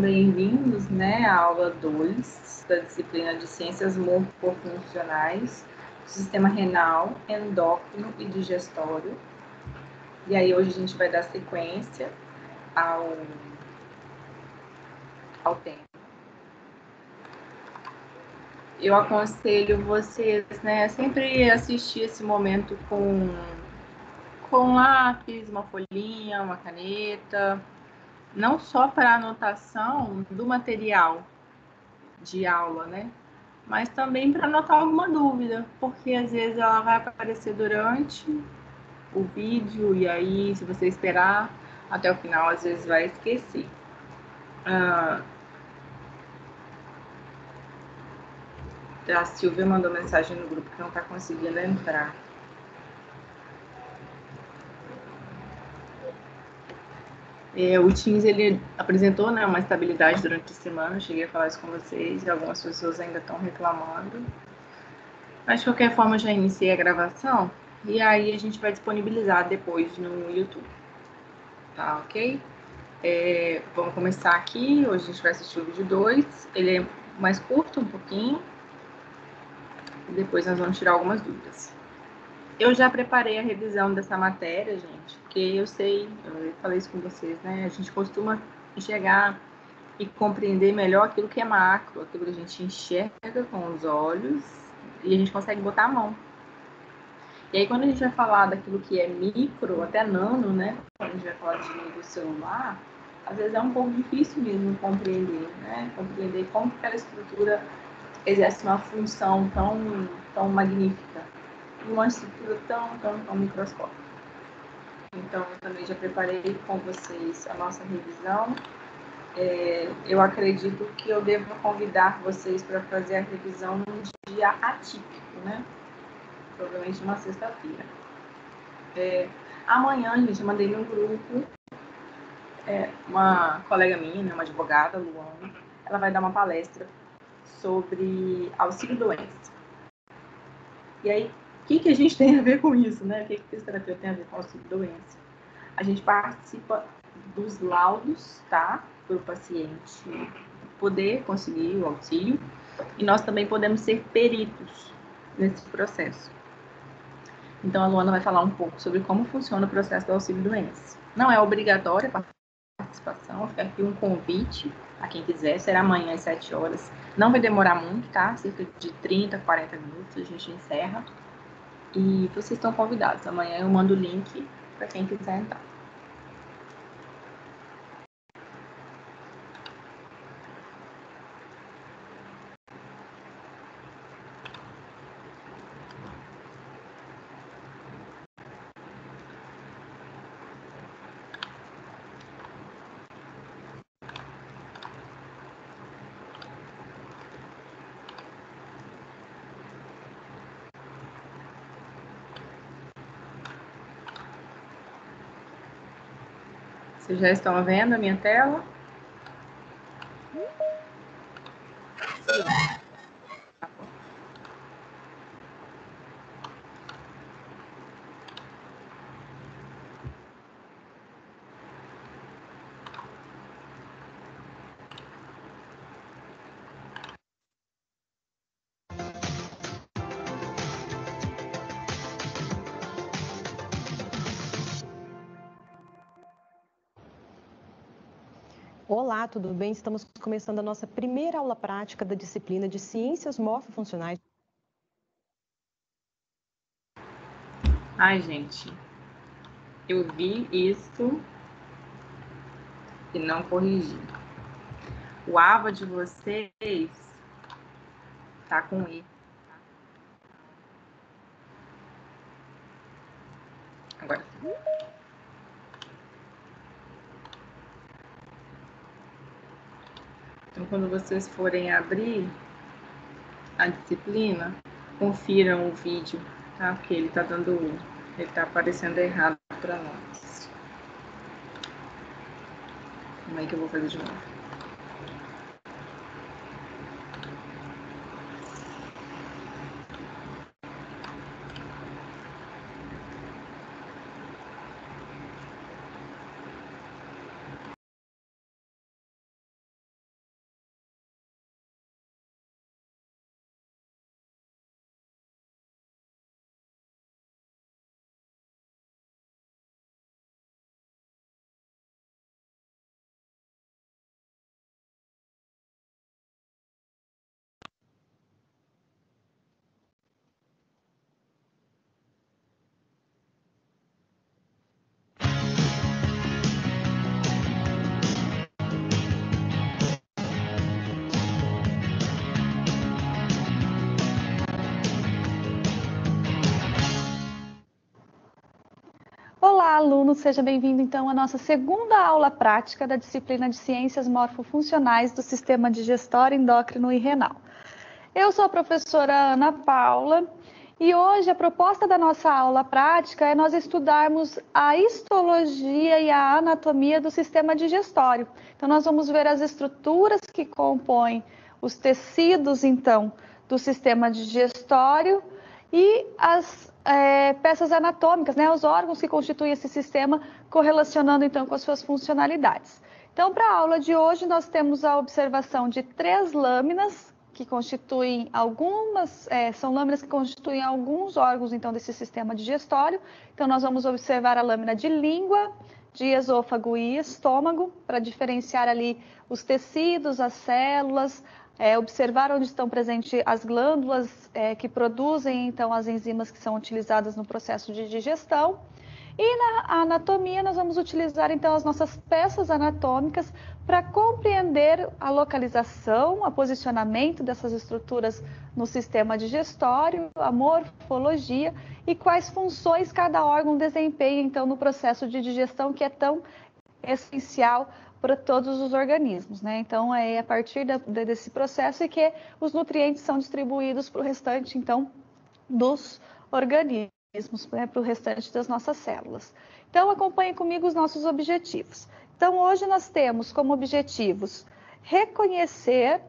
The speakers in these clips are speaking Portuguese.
bem-vindos, né, à aula 2 da disciplina de Ciências Morfofuncionais, do Sistema Renal, Endócrino e Digestório. E aí hoje a gente vai dar sequência ao tema. Eu aconselho vocês, né, sempre assistir esse momento com lápis, uma folhinha, uma caneta, não só para anotação do material de aula, né? Mas também para anotar alguma dúvida, porque às vezes ela vai aparecer durante o vídeo e aí, se você esperar até o final, às vezes vai esquecer. A Silvia mandou mensagem no grupo que não está conseguindo entrar. O Teams, ele apresentou, né, uma estabilidade durante a semana, eu cheguei a falar isso com vocês, e algumas pessoas ainda estão reclamando. Mas, de qualquer forma, já iniciei a gravação, e aí a gente vai disponibilizar depois no YouTube. Tá, ok? Vamos começar aqui, hoje a gente vai assistir o vídeo 2, ele é mais curto um pouquinho, e depois nós vamos tirar algumas dúvidas. Eu já preparei a revisão dessa matéria, gente, porque eu falei isso com vocês, né? A gente costuma enxergar e compreender melhor aquilo que é macro, aquilo que a gente enxerga com os olhos e a gente consegue botar a mão. E aí, quando a gente vai falar daquilo que é micro, até nano, né? Quando a gente vai falar de nível celular, às vezes é um pouco difícil mesmo compreender, né? Compreender como aquela estrutura exerce uma função tão magnífica e uma estrutura tão microscópica. Então, eu também já preparei com vocês a nossa revisão. Eu acredito que eu devo convidar vocês para fazer a revisão num dia atípico, né? Provavelmente uma sexta-feira. Amanhã, gente, eu mandei no grupo uma colega minha, né, uma advogada, Luana, ela vai dar uma palestra sobre auxílio-doença. E aí, o que a gente tem a ver com isso, né? O que a fisioterapia tem a ver com auxílio-doença? A gente participa dos laudos, tá? Para o paciente poder conseguir o auxílio. E nós também podemos ser peritos nesse processo. Então, a Luana vai falar um pouco sobre como funciona o processo do auxílio-doença. Não é obrigatória a participação, fica aqui um convite a quem quiser, será amanhã às 7 horas. Não vai demorar muito, tá? Cerca de 30, 40 minutos a gente encerra. E vocês estão convidados. Amanhã eu mando o link para quem quiser entrar. Vocês já estão vendo a minha tela? Olá, tudo bem? Estamos começando a nossa primeira aula prática da disciplina de Ciências Morfofuncionais. Ai, gente, eu vi isso e não corrigi. O AVA de vocês tá com E. Agora. Então, quando vocês forem abrir a disciplina, confiram o vídeo, tá? Porque ele tá aparecendo errado para nós. Como é que eu vou fazer de novo? aluno, seja bem-vindo então à nossa segunda aula prática da disciplina de Ciências Morfofuncionais do Sistema Digestório, Endócrino e Renal. Eu sou a professora Ana Paula e hoje a proposta da nossa aula prática é nós estudarmos a histologia e a anatomia do sistema digestório. Então nós vamos ver as estruturas que compõem os tecidos então do sistema digestório e as peças anatômicas, né, os órgãos que constituem esse sistema, correlacionando então com as suas funcionalidades. Então, para a aula de hoje, nós temos a observação de 3 lâminas que constituem são lâminas que constituem alguns órgãos então desse sistema digestório. Então, nós vamos observar a lâmina de língua, de esôfago e estômago, para diferenciar ali os tecidos, as células, observar onde estão presentes as glândulas que produzem então as enzimas que são utilizadas no processo de digestão. E na anatomia nós vamos utilizar então as nossas peças anatômicas para compreender a localização, o posicionamento dessas estruturas no sistema digestório, a morfologia e quais funções cada órgão desempenha então no processo de digestão que é tão essencial para todos os organismos, né? Então, é a partir desse processo que os nutrientes são distribuídos para o restante, então, dos organismos, né? Para o restante das nossas células. Então, acompanhem comigo os nossos objetivos. Então, hoje nós temos como objetivos reconhecer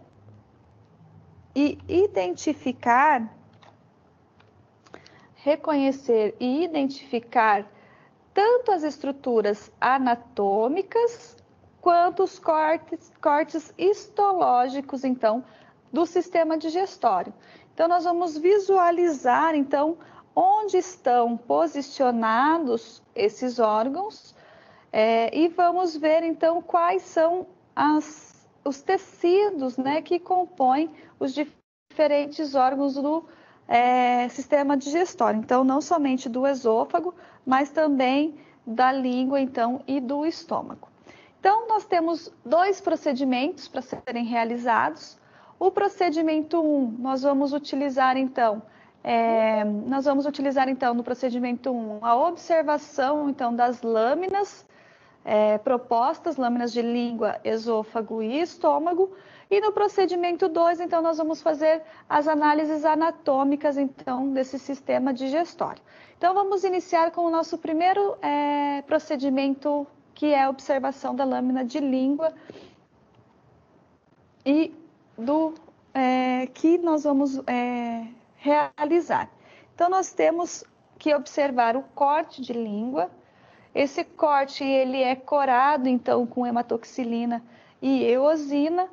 e identificar tanto as estruturas anatômicas quanto os cortes histológicos, então, do sistema digestório. Então, nós vamos visualizar, então, onde estão posicionados esses órgãos e vamos ver, então, quais são os tecidos, né, que compõem os diferentes órgãos do sistema digestório. Então, não somente do esôfago, mas também da língua, então, e do estômago. Então, nós temos 2 procedimentos para serem realizados. O procedimento 1, nós vamos utilizar, então, no procedimento 1, a observação, então, das lâminas propostas, lâminas de língua, esôfago e estômago. E no procedimento 2, então, nós vamos fazer as análises anatômicas, então, desse sistema digestório. Então, vamos iniciar com o nosso primeiro procedimento, que é a observação da lâmina de língua e que nós vamos realizar. Então, nós temos que observar o corte de língua. Esse corte, ele é corado, então, com hematoxilina e eosina.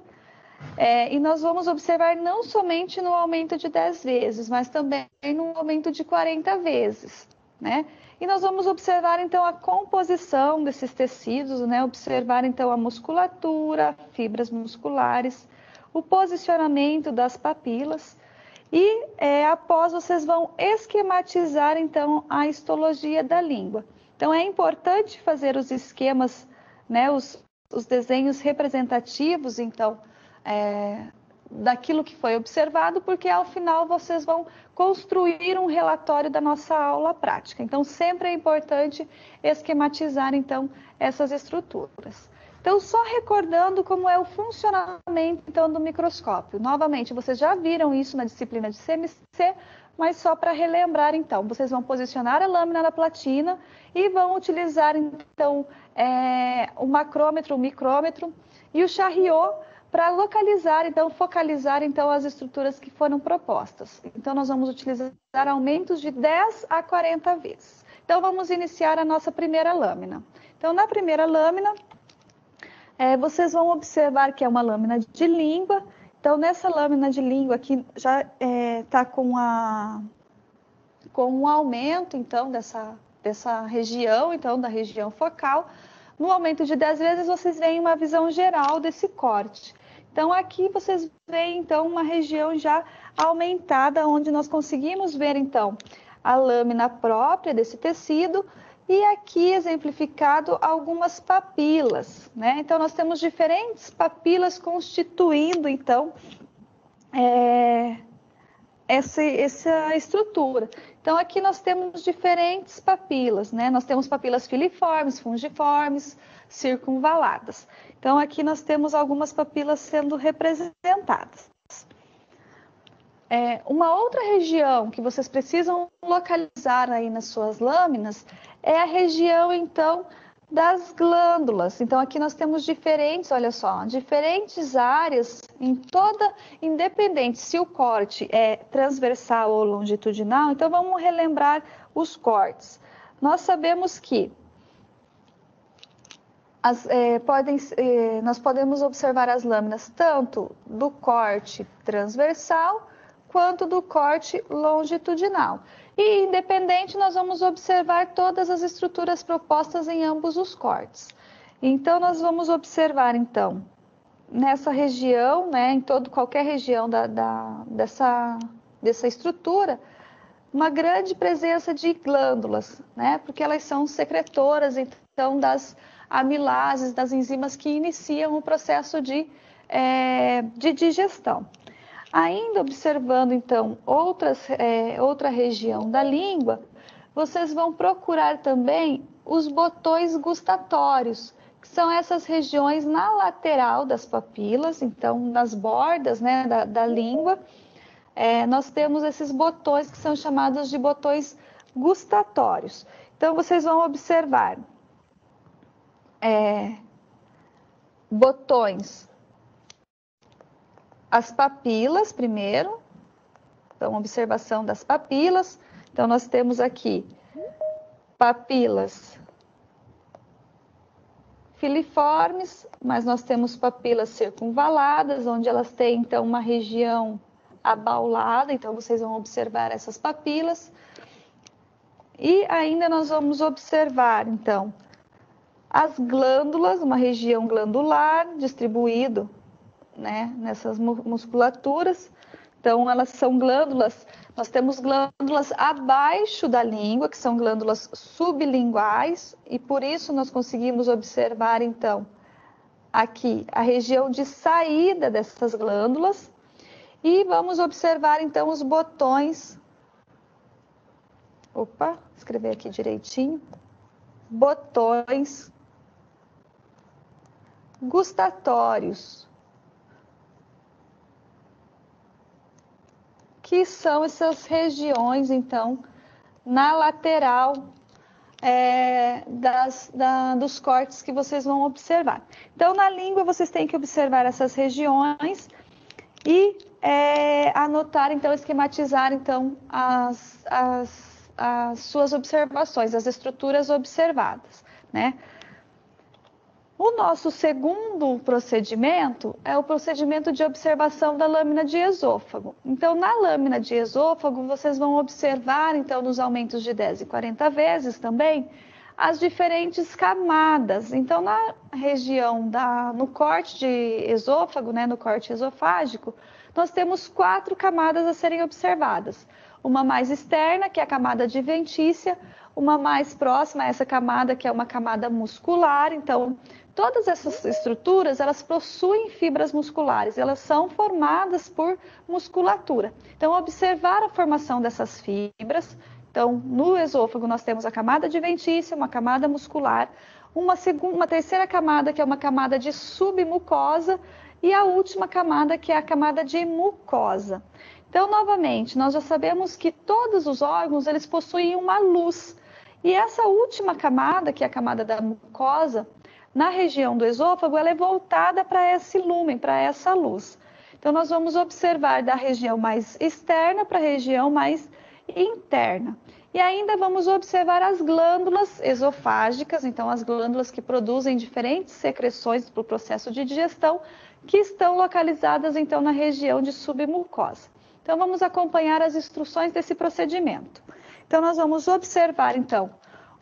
E nós vamos observar não somente no aumento de 10 vezes, mas também no aumento de 40 vezes, né? E nós vamos observar, então, a composição desses tecidos, né? Observar, então, a musculatura, fibras musculares, o posicionamento das papilas. E após, vocês vão esquematizar, então, a histologia da língua. Então, é importante fazer os esquemas, né? Os desenhos representativos, então, daquilo que foi observado, porque ao final vocês vão construir um relatório da nossa aula prática. Então, sempre é importante esquematizar, então, essas estruturas. Então, só recordando como é o funcionamento, então, do microscópio. Novamente, vocês já viram isso na disciplina de CMC, mas só para relembrar, então, vocês vão posicionar a lâmina na platina e vão utilizar, então, o macrômetro, o micrômetro e o Charriot para localizar, então, focalizar, então, as estruturas que foram propostas. Então, nós vamos utilizar aumentos de 10 a 40 vezes. Então, vamos iniciar a nossa primeira lâmina. Então, na primeira lâmina, vocês vão observar que é uma lâmina de língua. Então, nessa lâmina de língua aqui, já está com um aumento, então, dessa região, então, da região focal. No aumento de 10 vezes, vocês veem uma visão geral desse corte. Então, aqui vocês veem, então, uma região já aumentada, onde nós conseguimos ver, então, a lâmina própria desse tecido e aqui exemplificado algumas papilas, né? Então, nós temos diferentes papilas constituindo, então, essa estrutura. Então, aqui nós temos diferentes papilas, né? Nós temos papilas filiformes, fungiformes, circunvaladas. Então, aqui nós temos algumas papilas sendo representadas. Uma outra região que vocês precisam localizar aí nas suas lâminas é a região, então, das glândulas. Então, aqui nós temos diferentes, olha só, diferentes áreas em toda, independente se o corte é transversal ou longitudinal. Então, vamos relembrar os cortes. Nós sabemos que nós podemos observar as lâminas tanto do corte transversal quanto do corte longitudinal. E, independente, nós vamos observar todas as estruturas propostas em ambos os cortes. Então, nós vamos observar, então, nessa região, né, em qualquer região dessa estrutura, uma grande presença de glândulas, né, porque elas são secretoras, então, das amilases, das enzimas que iniciam o processo de digestão. Ainda observando, então, outra região da língua, vocês vão procurar também os botões gustatórios, que são essas regiões na lateral das papilas, então, nas bordas, né, da língua, nós temos esses botões que são chamados de botões gustatórios. Então, vocês vão observar botões, as papilas primeiro, então observação das papilas. Então nós temos aqui papilas filiformes, mas nós temos papilas circunvaladas, onde elas têm então uma região abaulada, então vocês vão observar essas papilas. E ainda nós vamos observar então as glândulas, uma região glandular distribuído, né, nessas musculaturas. Então, elas são glândulas, nós temos glândulas abaixo da língua, que são glândulas sublinguais, e por isso nós conseguimos observar, então, aqui a região de saída dessas glândulas, e vamos observar, então, os botões, escrever aqui direitinho, botões gustatórios, que são essas regiões, então, na lateral dos cortes que vocês vão observar. Então, na língua, vocês têm que observar essas regiões e anotar, então, esquematizar, então, as suas observações, as estruturas observadas, né? O nosso segundo procedimento é o procedimento de observação da lâmina de esôfago. Então, na lâmina de esôfago, vocês vão observar, então, nos aumentos de 10 e 40 vezes também, as diferentes camadas. Então, na região, no corte de esôfago, né, no corte esofágico, nós temos 4 camadas a serem observadas. Uma mais externa, que é a camada adventícia, uma mais próxima a essa camada, que é uma camada muscular. Então, todas essas estruturas, elas possuem fibras musculares, elas são formadas por musculatura. Então, observar a formação dessas fibras. Então, no esôfago, nós temos a camada adventícia, uma camada muscular, uma terceira camada, que é uma camada de submucosa, e a última camada, que é a camada de mucosa. Então, novamente, nós já sabemos que todos os órgãos, eles possuem uma luz. E essa última camada, que é a camada da mucosa, na região do esôfago, ela é voltada para esse lúmen, para essa luz. Então, nós vamos observar da região mais externa para a região mais interna. E ainda vamos observar as glândulas esofágicas, então as glândulas que produzem diferentes secreções para o processo de digestão, que estão localizadas, então, na região de submucosa. Então, vamos acompanhar as instruções desse procedimento. Então, nós vamos observar, então,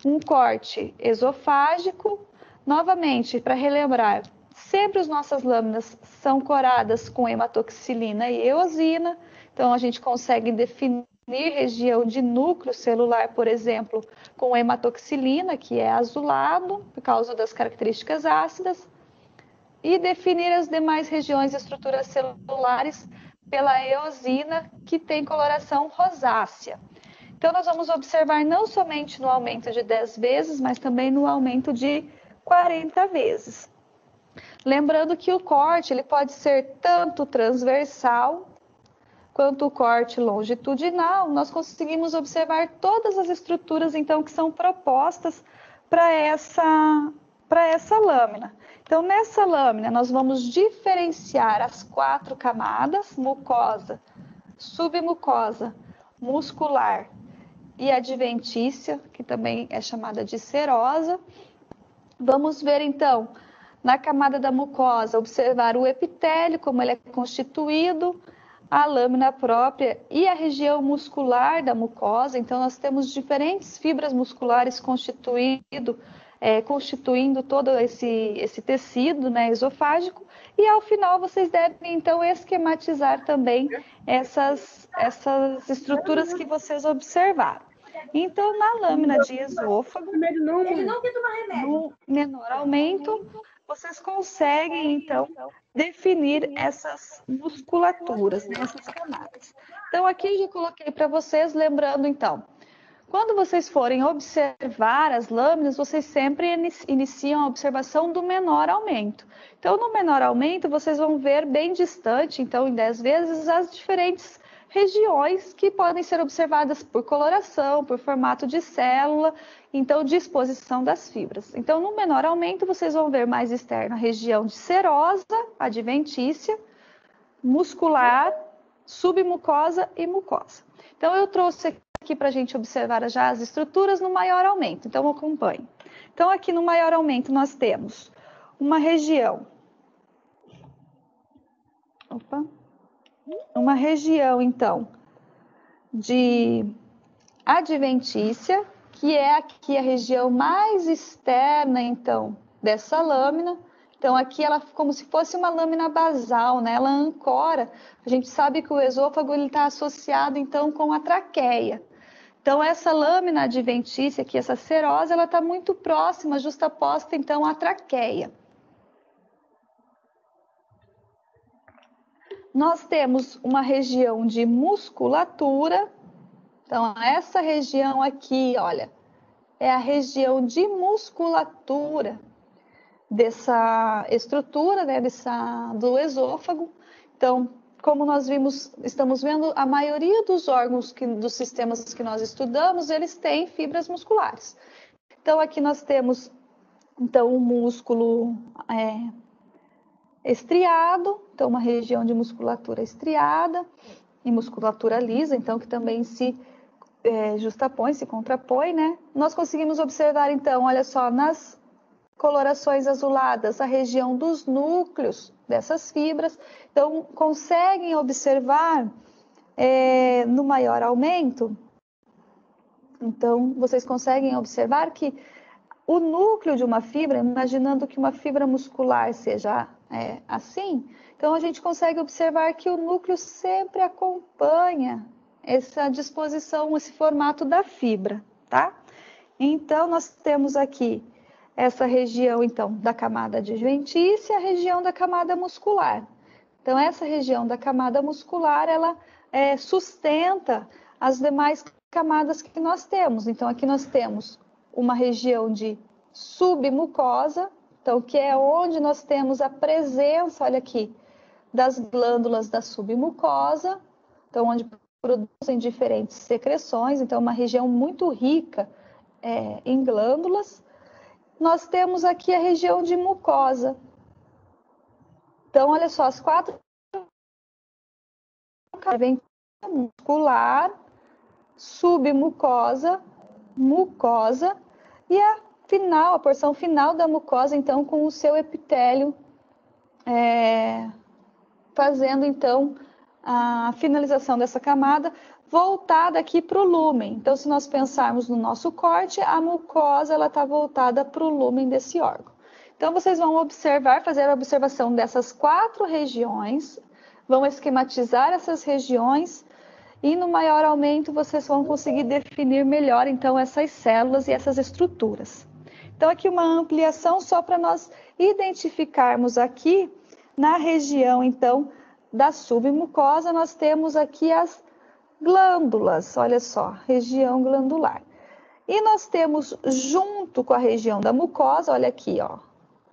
um corte esofágico. Novamente, para relembrar, sempre as nossas lâminas são coradas com hematoxilina e eosina. Então, a gente consegue definir região de núcleo celular, por exemplo, com hematoxilina, que é azulado, por causa das características ácidas, e definir as demais regiões e estruturas celulares pela eosina, que tem coloração rosácea. Então, nós vamos observar não somente no aumento de 10 vezes, mas também no aumento de 40 vezes. Lembrando que o corte ele pode ser tanto transversal quanto o corte longitudinal. Nós conseguimos observar todas as estruturas, então, que são propostas para essa lâmina. Então, nessa lâmina, nós vamos diferenciar as 4 camadas, mucosa, submucosa, muscular e adventícia, que também é chamada de serosa. Vamos ver, então, na camada da mucosa, observar o epitélio, como ele é constituído, a lâmina própria e a região muscular da mucosa. Então, nós temos diferentes fibras musculares constituindo todo esse tecido, né, esofágico. E, ao final, vocês devem, então, esquematizar também essas estruturas que vocês observaram. Então, na lâmina de esôfago, no menor aumento, vocês conseguem, então, definir essas musculaturas, né, essas camadas. Então, aqui eu já coloquei para vocês, lembrando, então, quando vocês forem observar as lâminas, vocês sempre iniciam a observação do menor aumento. Então, no menor aumento, vocês vão ver bem distante, então, em 10 vezes, as diferentes regiões que podem ser observadas por coloração, por formato de célula, então disposição das fibras. Então, no menor aumento, vocês vão ver mais externa a região de serosa, adventícia, muscular, submucosa e mucosa. Então, eu trouxe aqui para a gente observar já as estruturas no maior aumento. Então, acompanhe. Então, aqui no maior aumento, nós temos uma região... Uma região, então, de adventícia, que é aqui a região mais externa, então, dessa lâmina. Então, aqui ela como se fosse uma lâmina basal, né? Ela ancora. A gente sabe que o esôfago está associado, então, com a traqueia. Então, essa lâmina adventícia, aqui, essa serosa, ela está muito próxima, justaposta, então, à traqueia. Nós temos uma região de musculatura. Então, essa região aqui, olha, é a região de musculatura dessa estrutura, né, do esôfago. Então, como nós estamos vendo, a maioria dos órgãos, dos sistemas que nós estudamos, eles têm fibras musculares. Então, aqui nós temos, então, o músculo estriado, então uma região de musculatura estriada e musculatura lisa, então que também se justapõe, se contrapõe, né? Nós conseguimos observar, então, olha só, nas colorações azuladas, a região dos núcleos dessas fibras. Então, conseguem observar no maior aumento, então, vocês conseguem observar que o núcleo de uma fibra, imaginando que uma fibra muscular seja assim, então a gente consegue observar que o núcleo sempre acompanha essa disposição, esse formato da fibra, tá? Então, nós temos aqui essa região, então, da camada adventícia e a região da camada muscular. Então, essa região da camada muscular, ela sustenta as demais camadas que nós temos. Então, aqui nós temos uma região de submucosa, então, que é onde nós temos a presença, olha aqui, das glândulas da submucosa, então, onde produzem diferentes secreções, então, uma região muito rica em glândulas. Nós temos aqui a região de mucosa. Então, olha só, as 4 muscular, submucosa, mucosa e a porção final da mucosa, então, com o seu epitélio fazendo, então, a finalização dessa camada voltada aqui para o lúmen. Então, se nós pensarmos no nosso corte, a mucosa ela está voltada para o lúmen desse órgão. Então, vocês vão observar, fazer a observação dessas 4 regiões, vão esquematizar essas regiões e no maior aumento vocês vão conseguir definir melhor, então, essas células e essas estruturas. Então, aqui uma ampliação só para nós identificarmos aqui na região, então, da submucosa, nós temos aqui as glândulas, olha só, região glandular. E nós temos, junto com a região da mucosa, olha aqui, ó,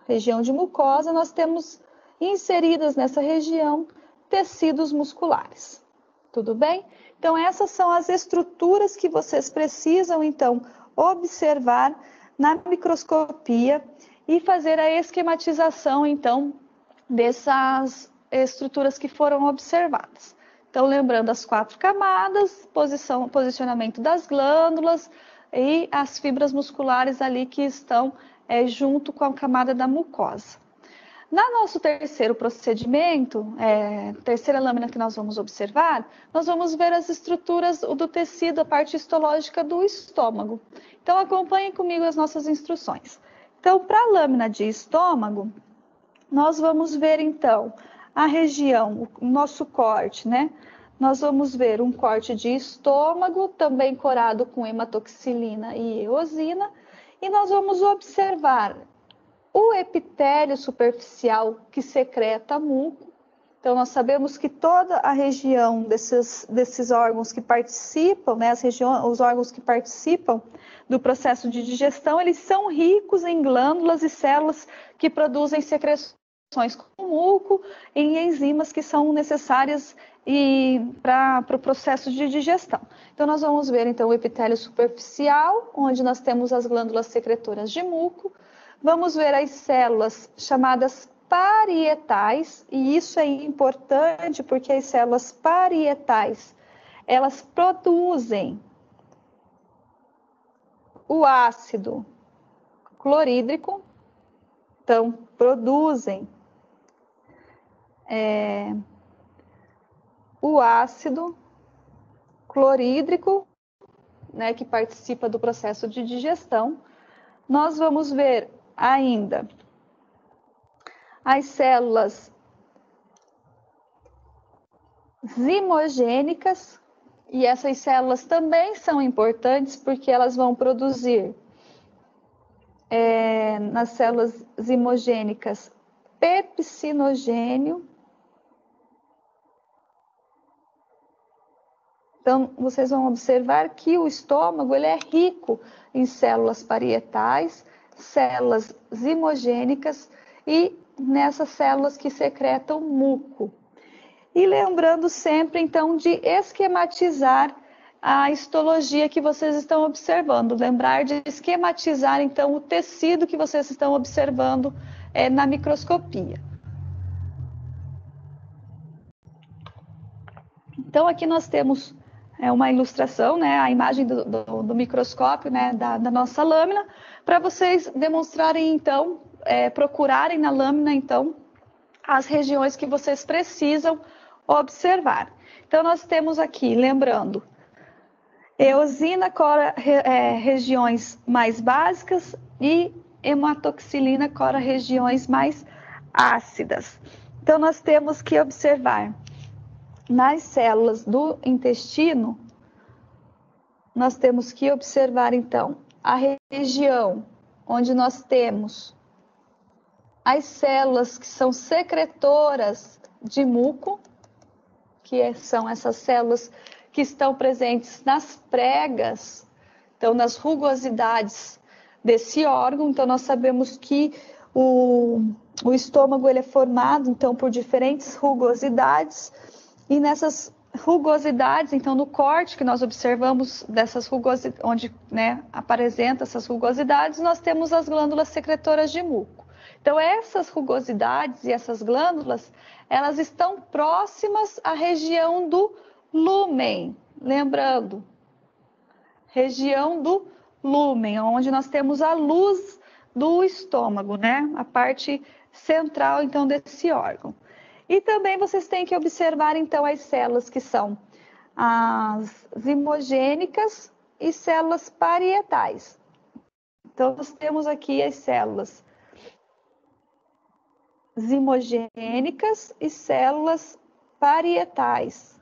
região de mucosa, nós temos inseridas nessa região tecidos musculares. Tudo bem? Então, essas são as estruturas que vocês precisam, então, observar na microscopia e fazer a esquematização, então, dessas estruturas que foram observadas. Então, lembrando as 4 camadas, posicionamento das glândulas e as fibras musculares ali que estão junto com a camada da mucosa. Na nosso terceiro procedimento, terceira lâmina que nós vamos observar, nós vamos ver as estruturas do tecido, a parte histológica do estômago. Então, acompanhem comigo as nossas instruções. Então, para a lâmina de estômago, nós vamos ver, então, a região, o nosso corte, né? Nós vamos ver um corte de estômago, também corado com hematoxilina e eosina, e nós vamos observar o epitélio superficial que secreta muco. Então, nós sabemos que toda a região desses órgãos que participam, né, os órgãos que participam do processo de digestão, eles são ricos em glândulas e células que produzem secreções com muco e enzimas que são necessárias para o processo de digestão. Então, nós vamos ver, então, o epitélio superficial, onde nós temos as glândulas secretoras de muco. Vamos ver as células chamadas parietais, e isso é importante porque as células parietais, elas produzem o ácido clorídrico, então, produzem o ácido clorídrico, né, que participa do processo de digestão. Nós vamos ver ainda as células zimogênicas, e essas células também são importantes porque elas vão produzir nas células zimogênicas pepsinogênio. Então, vocês vão observar que o estômago ele é rico em células parietais, células zimogênicas e nessas células que secretam muco. E lembrando sempre, então, de esquematizar a histologia que vocês estão observando. Lembrar de esquematizar, então, o tecido que vocês estão observando na microscopia. Então, aqui nós temos uma ilustração, né, a imagem do microscópio, né, da nossa lâmina, para vocês demonstrarem, então, procurarem na lâmina, então, as regiões que vocês precisam observar. Então, nós temos aqui, lembrando, eosina cora regiões mais básicas e hematoxilina cora regiões mais ácidas. Então, nós temos que observar nas células do intestino, nós temos que observar, então, a região onde nós temos as células que são secretoras de muco, que são essas células que estão presentes nas pregas, então nas rugosidades desse órgão. Então, nós sabemos que o estômago ele é formado, então, por diferentes rugosidades, e nessas rugosidades, então, no corte que nós observamos dessas rugosidades, onde, né, apresenta essas rugosidades, nós temos as glândulas secretoras de muco. Então, essas rugosidades e essas glândulas, elas estão próximas à região do lúmen. Lembrando, região do lúmen, onde nós temos a luz do estômago, né? A parte central, então, desse órgão. E também vocês têm que observar, então, as células que são as zimogênicas e células parietais. Então, nós temos aqui as células zimogênicas e células parietais,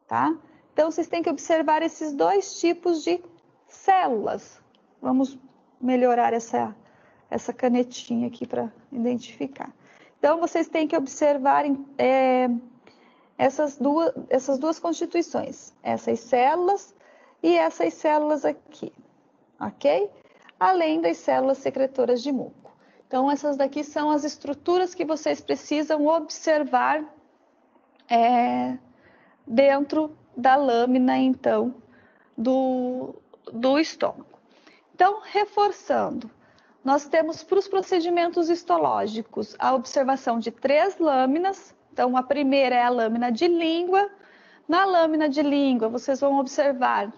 tá? Então, vocês têm que observar esses dois tipos de células. Vamos melhorar essa canetinha aqui para identificar. Então, vocês têm que observar essas duas constituições, essas células e essas células aqui, ok? Além das células secretoras de muco. Então, essas daqui são as estruturas que vocês precisam observar dentro da lâmina, então, do estômago. Então, reforçando, nós temos para os procedimentos histológicos a observação de 3 lâminas. Então, a primeira é a lâmina de língua. Na lâmina de língua, vocês vão observar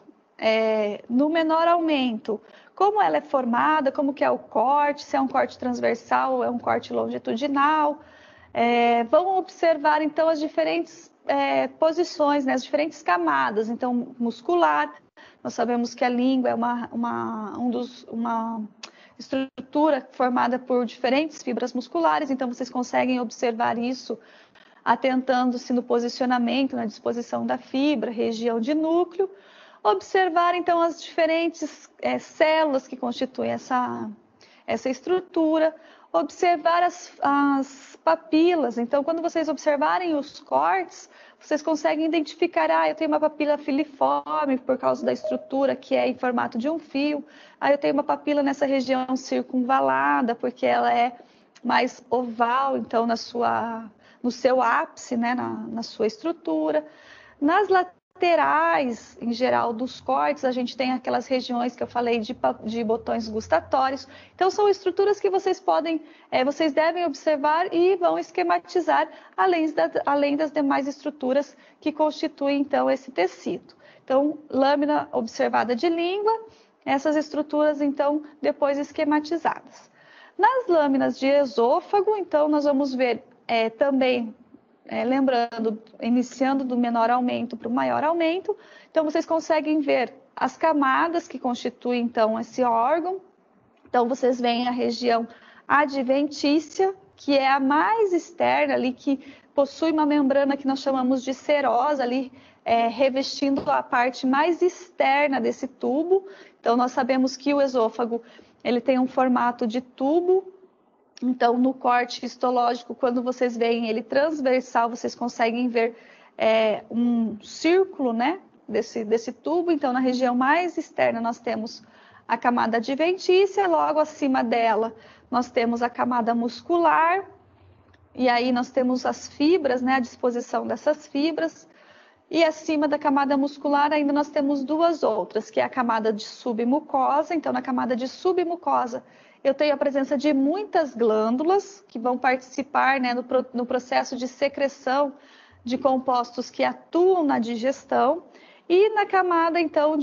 no menor aumento como ela é formada, como que é o corte, se é um corte transversal ou é um corte longitudinal. Vão observar, então, as diferentes posições, né, as diferentes camadas. Então, muscular, nós sabemos que a língua é uma estrutura formada por diferentes fibras musculares, então vocês conseguem observar isso atentando-se no posicionamento, na disposição da fibra, região de núcleo. Observar, então, as diferentes células que constituem essa estrutura. Observar as papilas. Então, quando vocês observarem os cortes, vocês conseguem identificar, eu tenho uma papila filiforme por causa da estrutura que é em formato de um fio. Eu tenho uma papila nessa região circunvalada, porque ela é mais oval, então, no seu ápice, né, na sua estrutura. Nas laterais, em geral, dos cortes, a gente tem aquelas regiões que eu falei de botões gustatórios. Então, são estruturas que vocês devem observar e vão esquematizar, além das demais estruturas que constituem, então, esse tecido. Então, lâmina observada de língua, essas estruturas, então, depois esquematizadas. Nas lâminas de esôfago, então, nós vamos ver também, lembrando, iniciando do menor aumento para o maior aumento, então vocês conseguem ver as camadas que constituem, então, esse órgão. Então, vocês veem a região adventícia, que é a mais externa ali, que possui uma membrana que nós chamamos de serosa ali, revestindo a parte mais externa desse tubo. Então, nós sabemos que o esôfago, ele tem um formato de tubo. Então, no corte histológico, quando vocês veem ele transversal, vocês conseguem ver um círculo, né, desse tubo. Então, na região mais externa, nós temos a camada adventícia, logo acima dela, nós temos a camada muscular, e aí nós temos as fibras, né, a disposição dessas fibras. E acima da camada muscular, ainda nós temos 2 outras, que é a camada de submucosa. Então, na camada de submucosa, eu tenho a presença de muitas glândulas que vão participar, né, no processo de secreção de compostos que atuam na digestão. E na camada, então,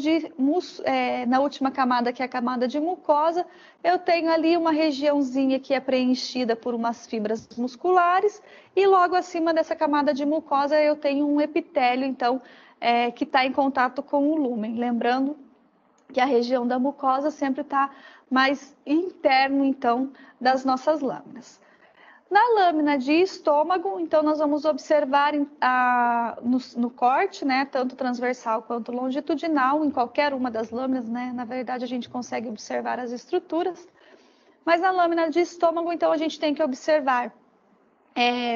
na última camada, que é a camada de mucosa, eu tenho ali uma regiãozinha que é preenchida por umas fibras musculares, e logo acima dessa camada de mucosa eu tenho um epitélio, então, que está em contato com o lúmen. Lembrando que a região da mucosa sempre está mais interno, então, das nossas lâminas. Na lâmina de estômago, então, nós vamos observar no corte, né, tanto transversal quanto longitudinal, em qualquer uma das lâminas, né, na verdade, a gente consegue observar as estruturas. Mas na lâmina de estômago, então, a gente tem que observar,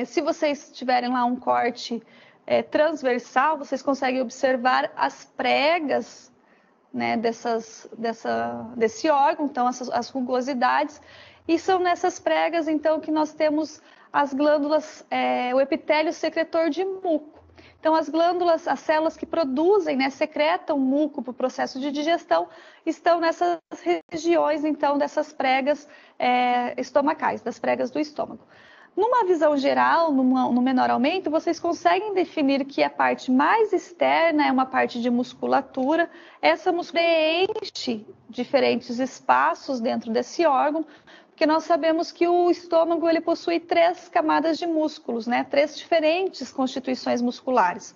se vocês tiverem lá um corte transversal, vocês conseguem observar as pregas, né, desse órgão, então, as rugosidades. E são nessas pregas, então, que nós temos as glândulas, o epitélio secretor de muco. Então, as glândulas, as células que produzem, né, secretam muco para o processo de digestão, estão nessas regiões, então, dessas pregas estomacais, das pregas do estômago. Numa visão geral, no menor aumento, vocês conseguem definir que a parte mais externa é uma parte de musculatura. Essa musculatura preenche diferentes espaços dentro desse órgão, porque nós sabemos que o estômago ele possui 3 camadas de músculos, né? 3 diferentes constituições musculares.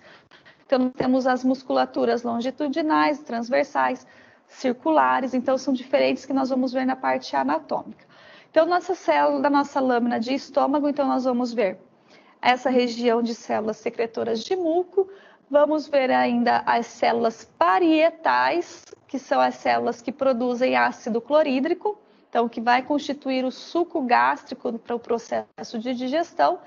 Então, nós temos as musculaturas longitudinais, transversais, circulares, então são diferentes que nós vamos ver na parte anatômica. Então, da nossa lâmina de estômago, então nós vamos ver essa região de células secretoras de muco, vamos ver ainda as células parietais, que são as células que produzem ácido clorídrico. então que vai constituir o suco gástrico para o processo de digestão,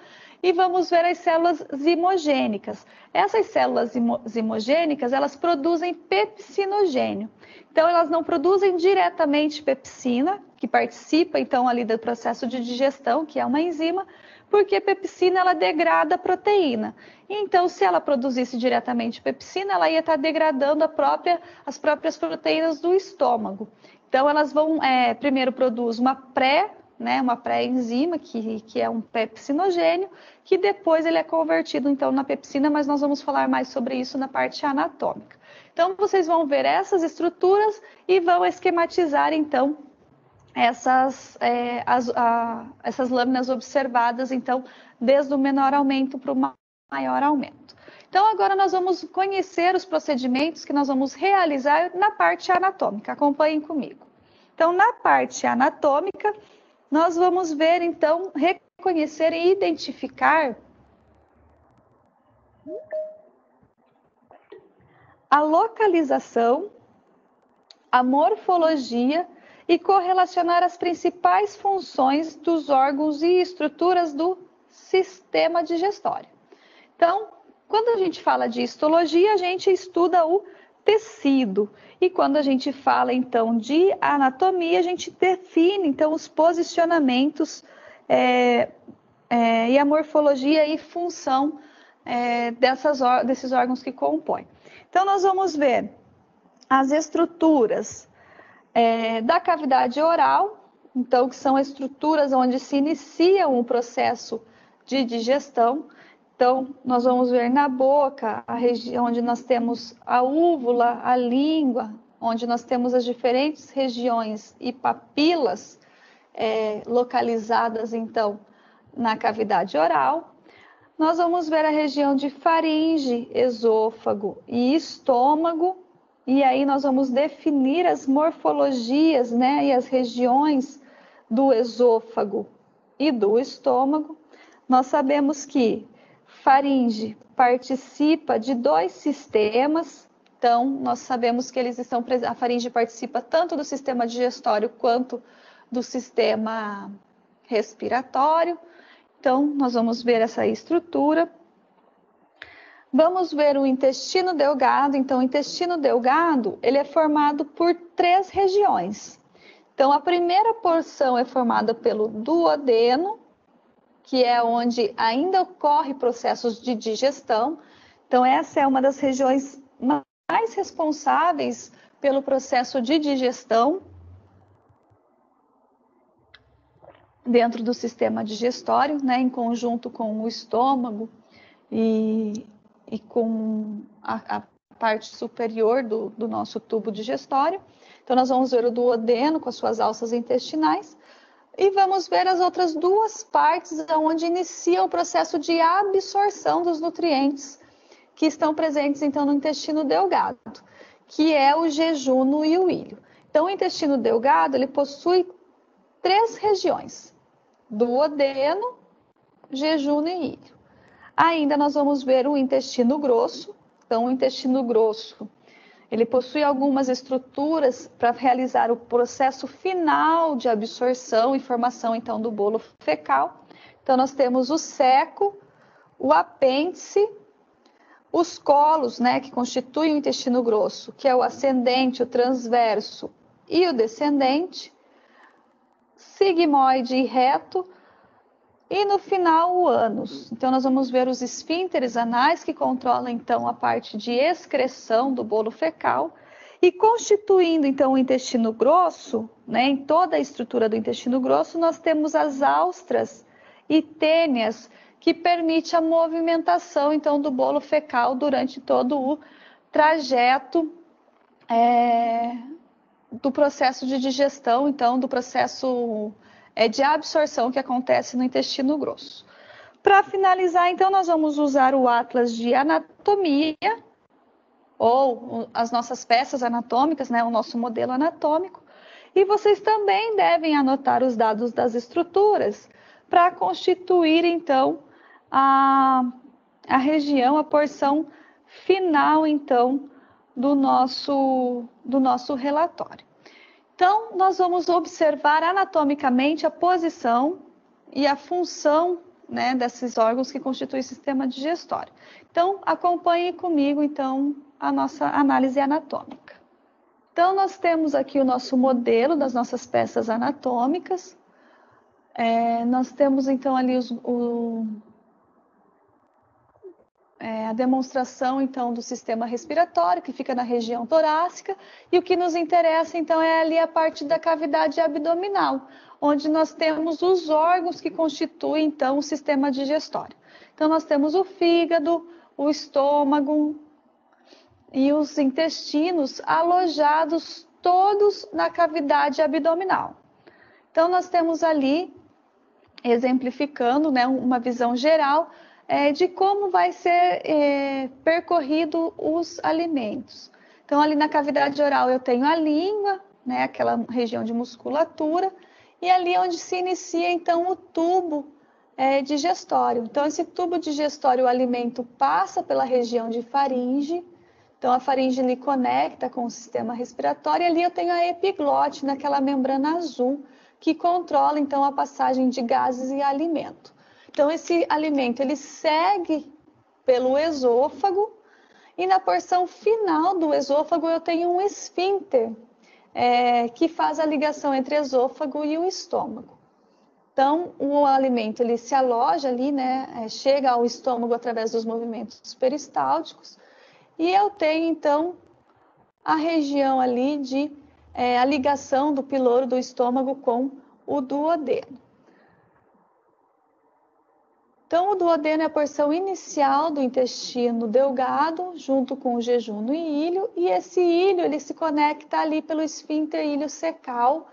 e vamos ver as células zimogênicas. Essas células zimogênicas, elas produzem pepsinogênio. Então, elas não produzem diretamente pepsina, que participa, então, ali do processo de digestão, que é uma enzima, porque a pepsina, ela degrada a proteína. Então, se ela produzisse diretamente pepsina, ela ia estar degradando as próprias proteínas do estômago. Então, elas vão, primeiro produz uma pré-enzima, que é um pepsinogênio, que depois ele é convertido, então, na pepsina, mas nós vamos falar mais sobre isso na parte anatômica. Então, vocês vão ver essas estruturas e vão esquematizar, então, essas lâminas observadas, então, desde o menor aumento para o maior aumento. Então, agora nós vamos conhecer os procedimentos que nós vamos realizar na parte anatômica. Acompanhem comigo. Então, na parte anatômica, nós vamos ver, então, reconhecer e identificar a localização, a morfologia e correlacionar as principais funções dos órgãos e estruturas do sistema digestório. Então, quando a gente fala de histologia, a gente estuda o tecido. E quando a gente fala, então, de anatomia, a gente define, então, os posicionamentos e a morfologia e função desses órgãos que compõem. Então, nós vamos ver as estruturas da cavidade oral, então, que são estruturas onde se inicia o processo de digestão. Então, nós vamos ver na boca, a região onde nós temos a úvula, a língua, onde nós temos as diferentes regiões e papilas localizadas, então, na cavidade oral. Nós vamos ver a região de faringe, esôfago e estômago, e aí nós vamos definir as morfologias, e as regiões do esôfago e do estômago. Nós sabemos que faringe participa de 2 sistemas, então nós sabemos que a faringe participa tanto do sistema digestório quanto do sistema respiratório. Então, nós vamos ver essa estrutura. Vamos ver o intestino delgado. Então, o intestino delgado, ele é formado por 3 regiões. Então, a primeira porção é formada pelo duodeno, que é onde ainda ocorre processos de digestão. Então, essa é uma das regiões mais responsáveis pelo processo de digestão dentro do sistema digestório, em conjunto com o estômago e com a parte superior do nosso tubo digestório. Então, nós vamos ver o duodeno com as suas alças intestinais e vamos ver as outras 2 partes onde inicia o processo de absorção dos nutrientes que estão presentes, então, no intestino delgado, que é o jejuno e o ilho. Então, o intestino delgado, ele possui 3 regiões: duodeno, jejuno e ilho. Ainda nós vamos ver o intestino grosso. Então, o intestino grosso, ele possui algumas estruturas para realizar o processo final de absorção e formação, então, do bolo fecal. Então, nós temos o ceco, o apêndice, os colos, que constituem o intestino grosso, que é o ascendente, o transverso e o descendente, sigmoide e reto, e no final o ânus. Então, nós vamos ver os esfíncteres anais, que controlam, então, a parte de excreção do bolo fecal, e constituindo, então, o intestino grosso, em toda a estrutura do intestino grosso, nós temos as áustras e tênias, que permite a movimentação, então, do bolo fecal durante todo o trajeto do processo de digestão, então, do processo de absorção que acontece no intestino grosso. Para finalizar, então, nós vamos usar o Atlas de Anatomia, ou as nossas peças anatômicas, o nosso modelo anatômico, e vocês também devem anotar os dados das estruturas para constituir, então, a região, a porção final, então, do nosso relatório. Então, nós vamos observar anatomicamente a posição e a função, né, desses órgãos que constituem o sistema digestório. Então, acompanhe comigo, então, a nossa análise anatômica. Então, nós temos aqui o nosso modelo das nossas peças anatômicas. Nós temos, então, ali a demonstração, então, do sistema respiratório, que fica na região torácica, e o que nos interessa, então, é ali a parte da cavidade abdominal, onde nós temos os órgãos que constituem, então, o sistema digestório. Então, nós temos o fígado, o estômago e os intestinos alojados todos na cavidade abdominal. Então, nós temos ali, exemplificando, né, uma visão geral de como vai ser percorrido os alimentos. Então, ali na cavidade oral eu tenho a língua, né, aquela região de musculatura, e ali onde se inicia, então, o tubo digestório. Então, esse tubo digestório, o alimento passa pela região de faringe. Então, a faringe lhe conecta com o sistema respiratório, e ali eu tenho a epiglote, naquela membrana azul, que controla, então, a passagem de gases e alimento. Então, esse alimento, ele segue pelo esôfago, e na porção final do esôfago eu tenho um esfíncter, que faz a ligação entre o esôfago e o estômago. Então, o alimento, ele se aloja ali, né, chega ao estômago através dos movimentos peristálticos, e eu tenho, então, a região ali de a ligação do piloro do estômago com o duodeno. Então, o duodeno é a porção inicial do intestino delgado, junto com o jejum e ilho, e esse ilho ele se conecta ali pelo esfíncter ilho-cecal,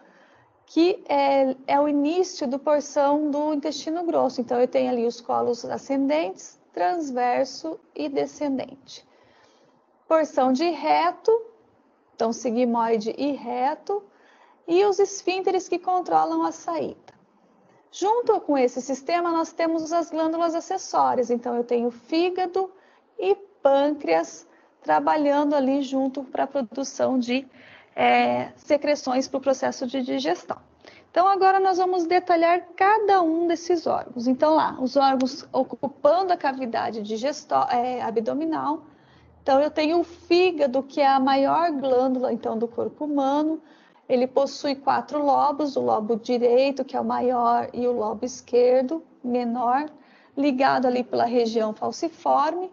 que é o início da porção do intestino grosso. Então, eu tenho ali os colos ascendentes, transverso e descendente. Porção de reto, então sigmoide e reto, e os esfíncteres que controlam a saída. Junto com esse sistema, nós temos as glândulas acessórias. Então, eu tenho fígado e pâncreas trabalhando ali junto para a produção de secreções para o processo de digestão. Então, agora nós vamos detalhar cada um desses órgãos. Então, lá, os órgãos ocupando a cavidade abdominal. Então, eu tenho o fígado, que é a maior glândula, então, do corpo humano. Ele possui 4 lobos, o lobo direito, que é o maior, e o lobo esquerdo, menor, ligado ali pela região falciforme.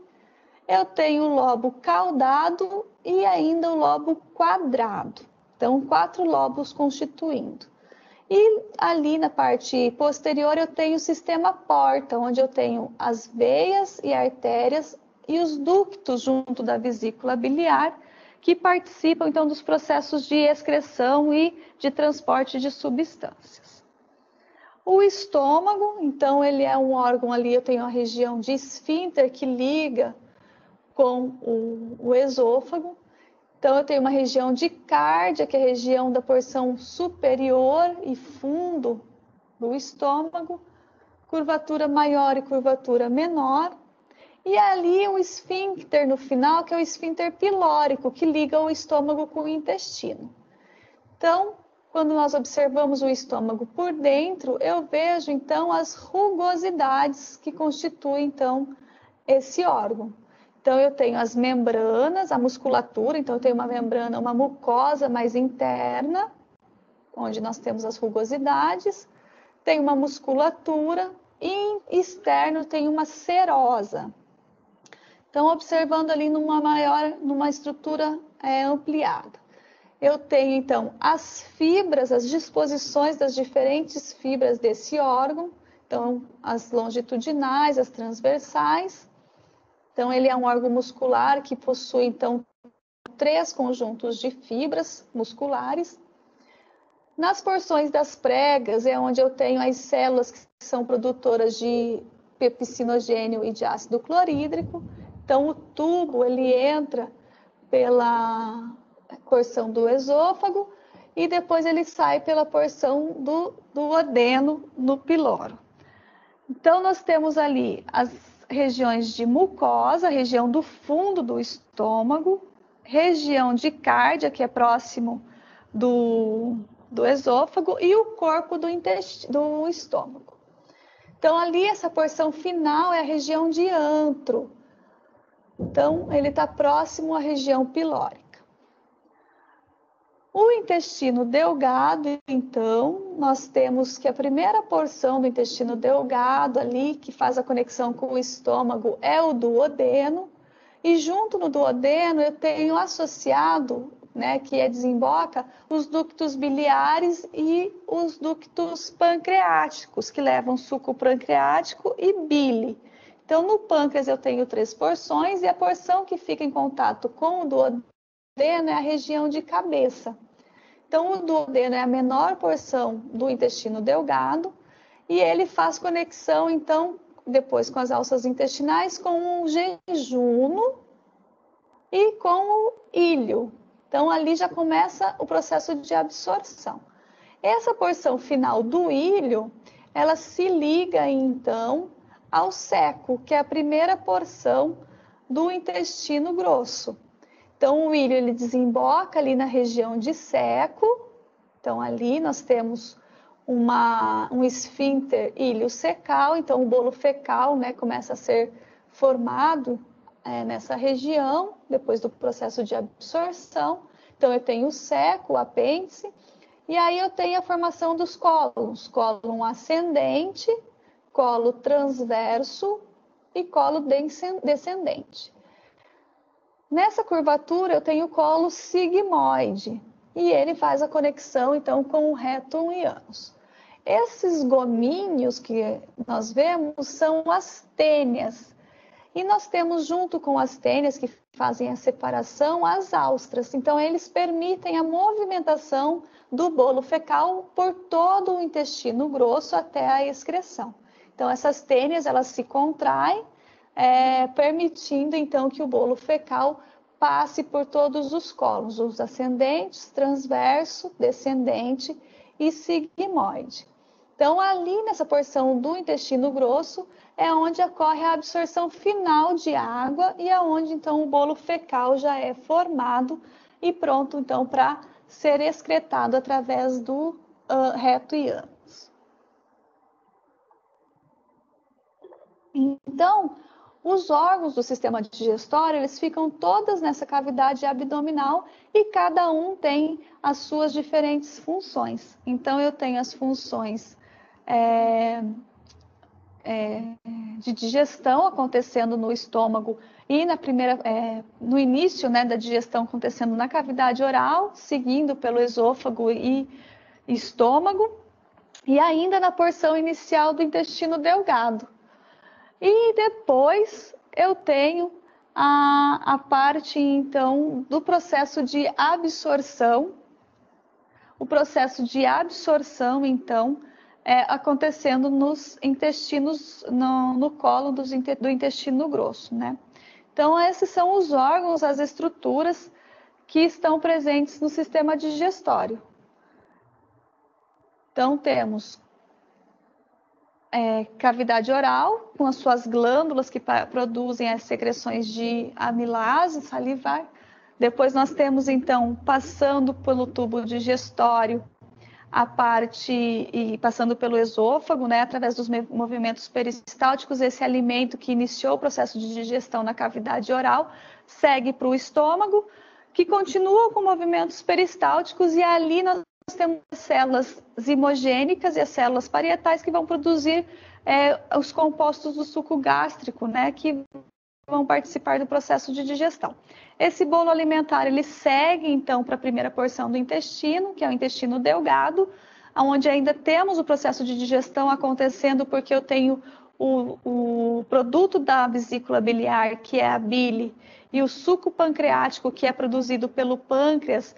Eu tenho o lobo caudado e ainda o lobo quadrado. Então, 4 lobos constituindo. E ali na parte posterior eu tenho o sistema porta, onde eu tenho as veias e artérias e os ductos junto da vesícula biliar, que participam, então, dos processos de excreção e de transporte de substâncias. O estômago, então, ele é um órgão ali, eu tenho a região de esfíncter que liga com o esôfago. Então, eu tenho uma região de cárdia, que é a região da porção superior e fundo do estômago, curvatura maior e curvatura menor. E ali o esfíncter no final, que é o esfíncter pilórico, que liga o estômago com o intestino. Então, quando nós observamos o estômago por dentro, eu vejo, então, as rugosidades que constituem, então, esse órgão. Então, eu tenho as membranas, a musculatura, então eu tenho uma membrana, uma mucosa mais interna, onde nós temos as rugosidades, tem uma musculatura e externo tem uma serosa. Então, observando ali numa estrutura ampliada. Eu tenho, então, as fibras, as disposições das diferentes fibras desse órgão. Então, as longitudinais, as transversais. Então, ele é um órgão muscular que possui, então, 3 conjuntos de fibras musculares. Nas porções das pregas é onde eu tenho as células que são produtoras de pepsinogênio e de ácido clorídrico. Então, o tubo, ele entra pela porção do esôfago e depois ele sai pela porção do duodeno no piloro. Então, nós temos ali as regiões de mucosa, região do fundo do estômago, região de cárdia, que é próximo do esôfago e o corpo do estômago. Então, ali, essa porção final é a região de antro. Então, ele está próximo à região pilórica. O intestino delgado, então, nós temos que a primeira porção do intestino delgado ali, que faz a conexão com o estômago, é o duodeno. E junto no duodeno eu tenho associado, né, que desemboca, os ductos biliares e os ductos pancreáticos, que levam suco pancreático e bile. Então, no pâncreas eu tenho 3 porções e a porção que fica em contato com o duodeno é a região de cabeça. Então, o duodeno é a menor porção do intestino delgado e ele faz conexão, então, depois com as alças intestinais, com o jejuno e com o íleo. Então, ali já começa o processo de absorção. Essa porção final do íleo, ela se liga, então, ao seco, que é a primeira porção do intestino grosso. Então, o íleo, ele desemboca ali na região de seco. Então, ali nós temos um esfíncter iliocecal. Então, o bolo fecal, né, começa a ser formado nessa região, depois do processo de absorção. Então, eu tenho o seco, o apêndice, e aí eu tenho a formação dos cólons, cólon ascendente, colo transverso e colo descendente. Nessa curvatura, eu tenho o colo sigmoide, e ele faz a conexão, então, com o reto e ânus. Esses gominhos que nós vemos são as tênias, e nós temos, junto com as tênias que fazem a separação, as áustras. Então, eles permitem a movimentação do bolo fecal por todo o intestino grosso até a excreção. Então, essas tênias, elas se contraem, permitindo, então, que o bolo fecal passe por todos os cólons, os ascendentes, transverso, descendente e sigmoide. Então, ali nessa porção do intestino grosso é onde ocorre a absorção final de água e é onde, então, o bolo fecal já é formado e pronto, então, para ser excretado através do reto e ânus. Então, os órgãos do sistema digestório, eles ficam todas nessa cavidade abdominal e cada um tem as suas diferentes funções. Então, eu tenho as funções de digestão acontecendo no estômago e no início, né, da digestão acontecendo na cavidade oral, seguindo pelo esôfago e estômago, e ainda na porção inicial do intestino delgado. E depois eu tenho a parte, então, do processo de absorção. O processo de absorção, então, acontecendo nos intestinos, no colo do intestino grosso, né? Então, esses são os órgãos, as estruturas que estão presentes no sistema digestório. Então, temos cavidade oral, com as suas glândulas que produzem as secreções de amilase salivar. Depois nós temos, então, passando pelo tubo digestório, a parte e passando pelo esôfago, né, através dos movimentos peristálticos, esse alimento que iniciou o processo de digestão na cavidade oral, segue para o estômago, que continua com movimentos peristálticos, e ali nós temos as células zimogênicas e as células parietais que vão produzir os compostos do suco gástrico, né, que vão participar do processo de digestão. Esse bolo alimentar, ele segue, então, para a primeira porção do intestino, que é o intestino delgado, onde ainda temos o processo de digestão acontecendo, porque eu tenho o produto da vesícula biliar, que é a bile, e o suco pancreático, que é produzido pelo pâncreas,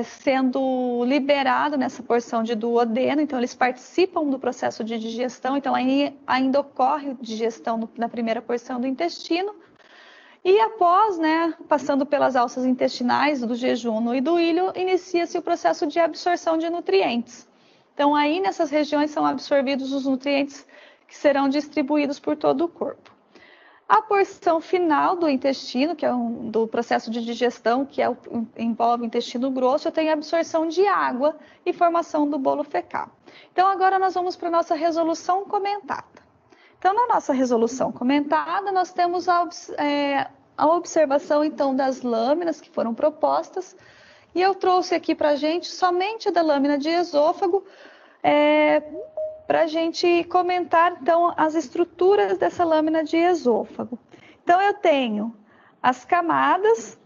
sendo liberado nessa porção de duodeno. Então, eles participam do processo de digestão, então ainda ocorre digestão na primeira porção do intestino. E após, né, passando pelas alças intestinais, do jejuno e do íleo, inicia-se o processo de absorção de nutrientes. Então, aí nessas regiões são absorvidos os nutrientes que serão distribuídos por todo o corpo. A porção final do intestino, que é do processo de digestão, que envolve o intestino grosso, eu tenho absorção de água e formação do bolo fecal. Então, agora nós vamos para a nossa resolução comentada. Então, na nossa resolução comentada, nós temos a observação, então, das lâminas que foram propostas, e eu trouxe aqui para a gente somente da lâmina de esôfago, para a gente comentar, então, as estruturas dessa lâmina de esôfago. Então, eu tenho as camadas.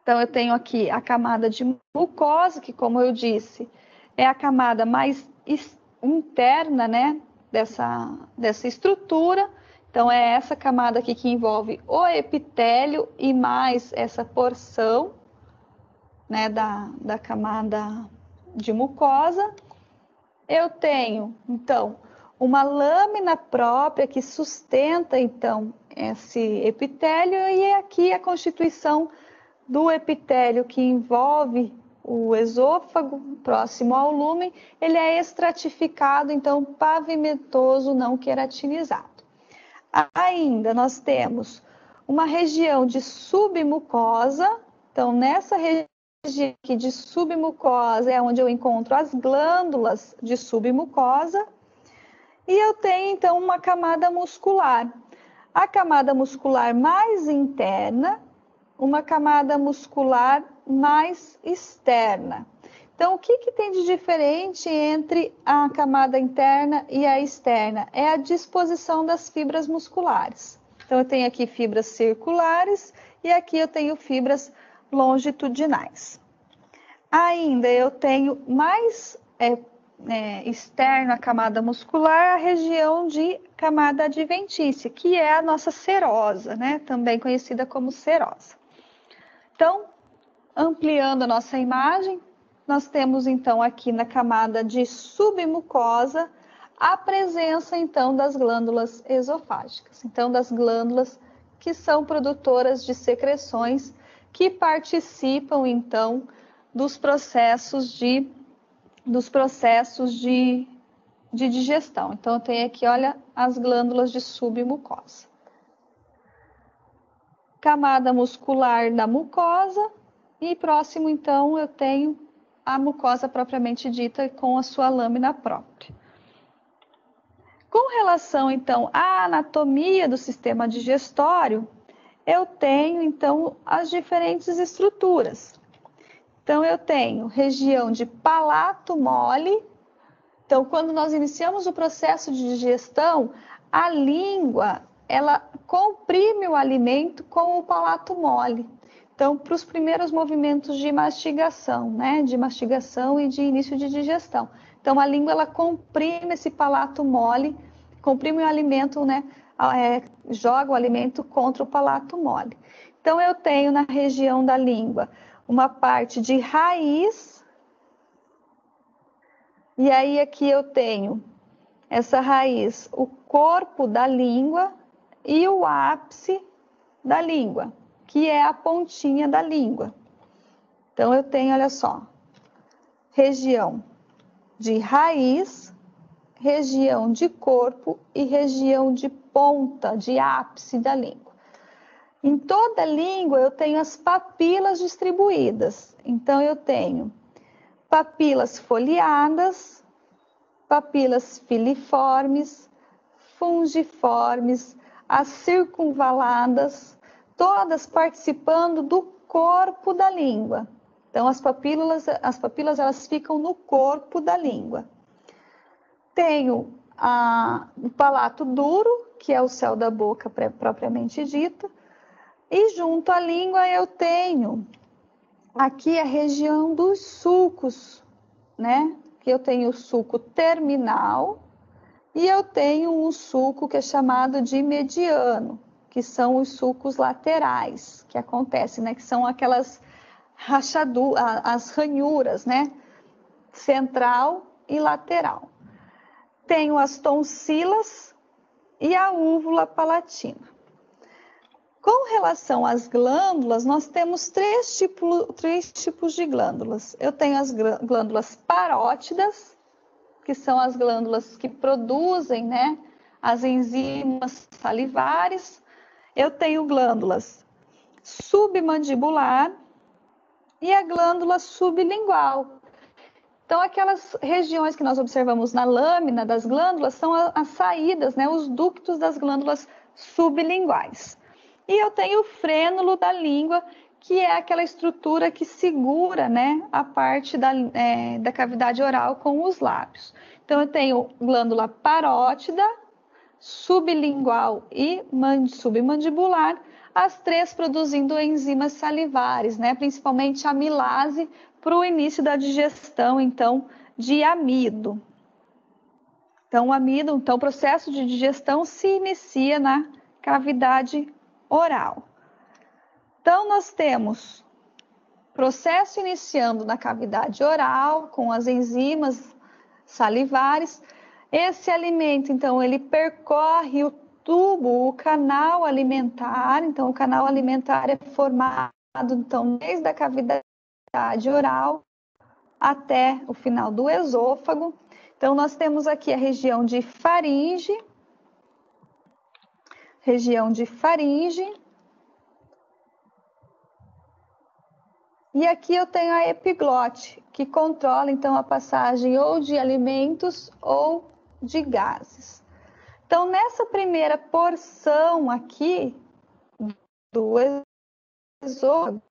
Então, eu tenho aqui a camada de mucosa, que, como eu disse, é a camada mais interna, né, dessa estrutura. Então, é essa camada aqui que envolve o epitélio e mais essa porção, né, da camada de mucosa. Eu tenho, então, uma lâmina própria que sustenta, então, esse epitélio, e aqui a constituição do epitélio que envolve o esôfago, próximo ao lúmen, ele é estratificado, então, pavimentoso, não queratinizado. Ainda nós temos uma região de submucosa. Então, nessa região aqui de submucosa é onde eu encontro as glândulas de submucosa. E eu tenho, então, uma camada muscular. A camada muscular mais interna, uma camada muscular mais externa. Então, o que tem de diferente entre a camada interna e a externa? É a disposição das fibras musculares. Então, eu tenho aqui fibras circulares e aqui eu tenho fibras longitudinais. Ainda eu tenho mais externa a camada muscular, a região de camada adventícia, que é a nossa serosa, né? Também conhecida como serosa. Então, ampliando a nossa imagem, nós temos então aqui na camada de submucosa a presença então das glândulas esofágicas. Então, das glândulas que são produtoras de secreções que participam então dos processos de digestão. Então, eu tenho aqui, olha, as glândulas de submucosa. Camada muscular da mucosa e próximo, então, eu tenho a mucosa propriamente dita com a sua lâmina própria. Com relação, então, à anatomia do sistema digestório, eu tenho, então, as diferentes estruturas. Então, eu tenho região de palato mole. Então, quando nós iniciamos o processo de digestão, a língua, ela comprime o alimento com o palato mole. Então, para os primeiros movimentos de mastigação, né? De mastigação e de início de digestão. Então, a língua, ela comprime esse palato mole, comprime o alimento, né? Joga o alimento contra o palato mole. Então, eu tenho na região da língua uma parte de raiz. E aí, aqui eu tenho essa raiz, o corpo da língua e o ápice da língua, que é a pontinha da língua. Então, eu tenho, olha só, região de raiz, região de corpo e região de ponta, de ápice da língua. Em toda a língua, eu tenho as papilas distribuídas. Então, eu tenho papilas foliadas, papilas filiformes, fungiformes, as circunvaladas, todas participando do corpo da língua. Então, as papilas elas ficam no corpo da língua. Tenho o palato duro, que é o céu da boca propriamente dito, e junto à língua eu tenho aqui a região dos sulcos, né? Que eu tenho o sulco terminal e eu tenho um sulco que é chamado de mediano, que são os sulcos laterais que acontecem, né? Que são aquelas rachaduras, as ranhuras, né? Central e lateral. Tenho as tonsilas e a úvula palatina. Com relação às glândulas, nós temos três tipos de glândulas. Eu tenho as glândulas parótidas, que são as glândulas que produzem, né, as enzimas salivares. Eu tenho glândulas submandibular e a glândula sublingual. Então, aquelas regiões que nós observamos na lâmina das glândulas são as saídas, né, os ductos das glândulas sublinguais. E eu tenho o frênulo da língua, que é aquela estrutura que segura, né, a parte da cavidade oral com os lábios. Então, eu tenho glândula parótida, sublingual e submandibular, as três produzindo enzimas salivares, né, principalmente a amilase, para o início da digestão, então, de amido. Então, o processo de digestão se inicia na cavidade oral. Então, nós temos processo iniciando na cavidade oral, com as enzimas salivares. Esse alimento, então, ele percorre o tubo, o canal alimentar. Então, o canal alimentar é formado, então, desde a cavidade oral até o final do esôfago. Então, nós temos aqui a região de faringe, e aqui eu tenho a epiglote, que controla, então, a passagem ou de alimentos ou de gases. Então, nessa primeira porção aqui do esôfago,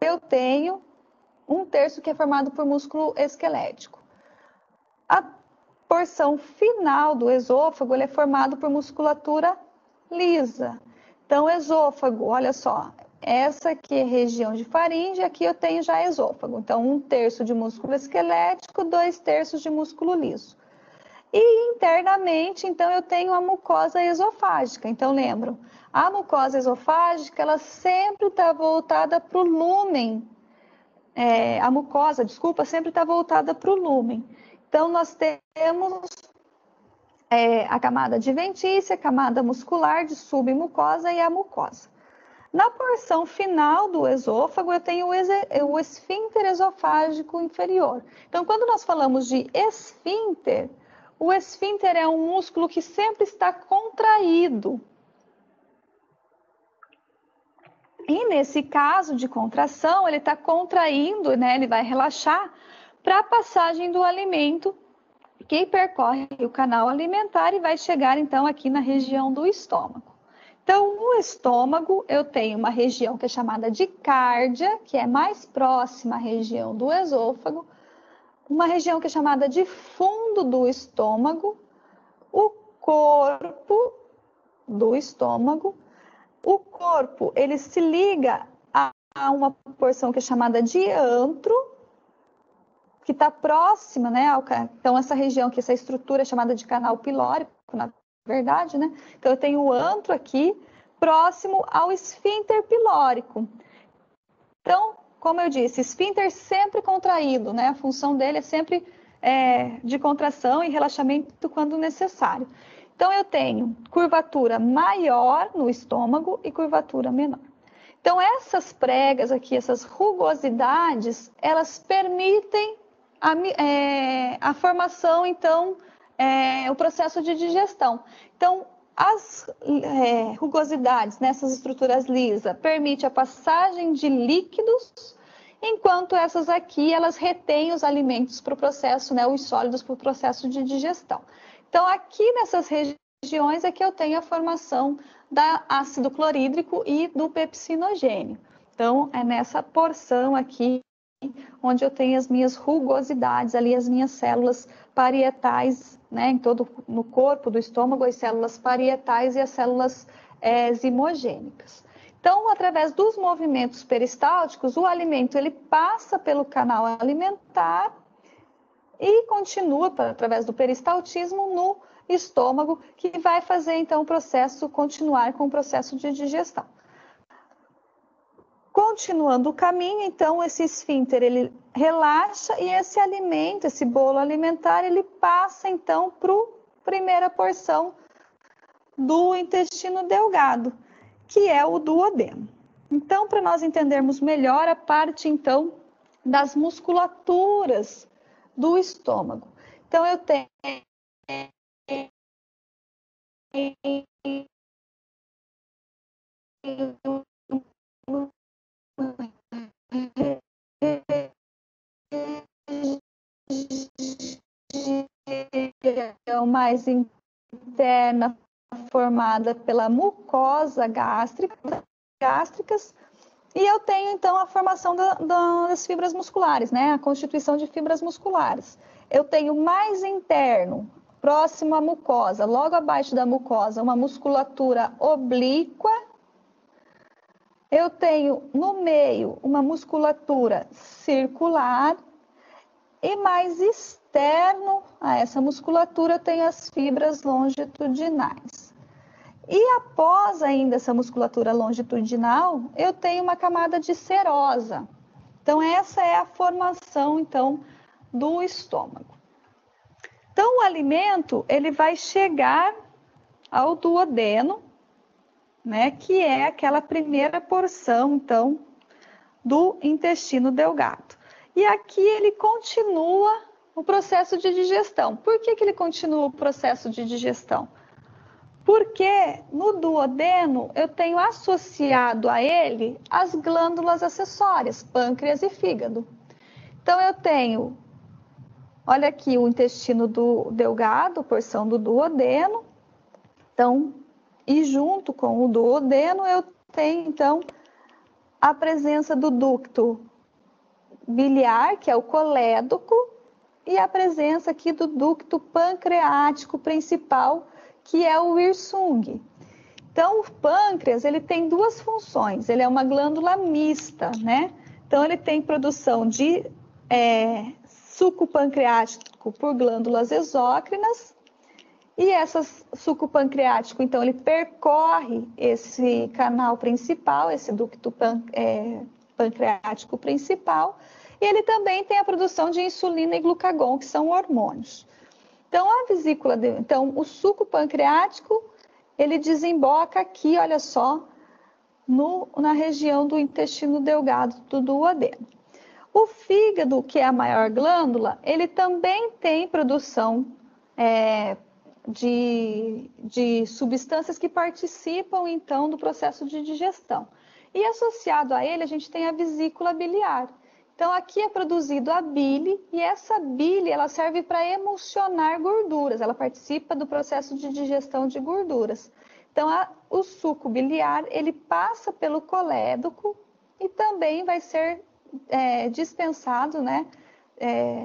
eu tenho um terço que é formado por músculo esquelético. A porção final do esôfago ele é formado por musculatura lisa. Então, o esôfago, olha só, essa aqui é região de faringe, aqui eu tenho já esôfago. Então, um terço de músculo esquelético, 2/3 de músculo liso. E internamente, então, eu tenho a mucosa esofágica. Então, lembram, a mucosa esofágica, ela sempre está voltada para o lúmen. A mucosa, desculpa, sempre está voltada para o lúmen. Então, nós temos a camada adventícia, a camada muscular de submucosa e a mucosa. Na porção final do esôfago, eu tenho o esfíncter esofágico inferior. Então, quando nós falamos de esfíncter, o esfíncter é um músculo que sempre está contraído. E nesse caso de contração, ele está contraindo, né? Ele vai relaxar para a passagem do alimento que percorre o canal alimentar e vai chegar, então, aqui na região do estômago. Então, no estômago, eu tenho uma região que é chamada de cárdia, que é mais próxima à região do esôfago, uma região que é chamada de fundo do estômago, o corpo do estômago. O corpo, ele se liga a uma porção que é chamada de antro, que está próxima, né? Então, essa região aqui, essa estrutura é chamada de canal pilórico, na verdade, né? Então, eu tenho o antro aqui, próximo ao esfíncter pilórico. Então, como eu disse, esfíncter sempre contraído, né? A função dele é sempre de contração e relaxamento quando necessário. Então, eu tenho curvatura maior no estômago e curvatura menor. Então, essas pregas aqui, essas rugosidades, elas permitem a formação, então, o processo de digestão. Então, as rugosidades nessas estruturas lisas permitem a passagem de líquidos, enquanto essas aqui, elas retêm os alimentos para o processo, né, os sólidos para o processo de digestão. Então, aqui nessas regiões é que eu tenho a formação da ácido clorídrico e do pepsinogênio. Então, é nessa porção aqui onde eu tenho as minhas rugosidades, ali as minhas células parietais, né, no corpo do estômago, as células parietais e as células zimogênicas. Então, através dos movimentos peristálticos, o alimento ele passa pelo canal alimentar e continua através do peristaltismo no estômago, que vai fazer então continuar com o processo de digestão. Continuando o caminho, então, esse esfíncter, ele relaxa e esse alimento, esse bolo alimentar, ele passa, então, para a primeira porção do intestino delgado, que é o duodeno. Então, para nós entendermos melhor a parte, então, das musculaturas do estômago. Então, eu tenho região mais interna formada pela mucosa gástricas, e eu tenho então a formação das fibras musculares, né? A constituição de fibras musculares. Eu tenho mais interno, próximo à mucosa, logo abaixo da mucosa, uma musculatura oblíqua. Eu tenho no meio uma musculatura circular e mais externo a essa musculatura eu tenho as fibras longitudinais. E após ainda essa musculatura longitudinal, eu tenho uma camada de serosa. Então essa é a formação então do estômago. Então o alimento ele vai chegar ao duodeno, né, que é aquela primeira porção então do intestino delgado. E aqui ele continua o processo de digestão. Por que ele continua o processo de digestão? Porque no duodeno eu tenho associado a ele as glândulas acessórias, pâncreas e fígado. Então eu tenho, olha aqui o intestino delgado, porção do duodeno. Então, e junto com o duodeno eu tenho então a presença do ducto biliar, que é o colédoco, e a presença aqui do ducto pancreático principal, que é o Wirsung. Então, o pâncreas, ele tem duas funções. Ele é uma glândula mista, né? Então, ele tem produção de suco pancreático por glândulas exócrinas. E esse suco pancreático, então, ele percorre esse canal principal, esse ducto pancreático principal. E ele também tem a produção de insulina e glucagon, que são hormônios. Então, então, o suco pancreático, ele desemboca aqui, olha só, na região do intestino delgado do duodeno. O fígado, que é a maior glândula, ele também tem produção de substâncias que participam, então, do processo de digestão. E associado a ele, a gente tem a vesícula biliar. Então, aqui é produzido a bile, e essa bile, ela serve para emulsionar gorduras, ela participa do processo de digestão de gorduras. Então, o suco biliar, ele passa pelo colédoco e também vai ser dispensado, né,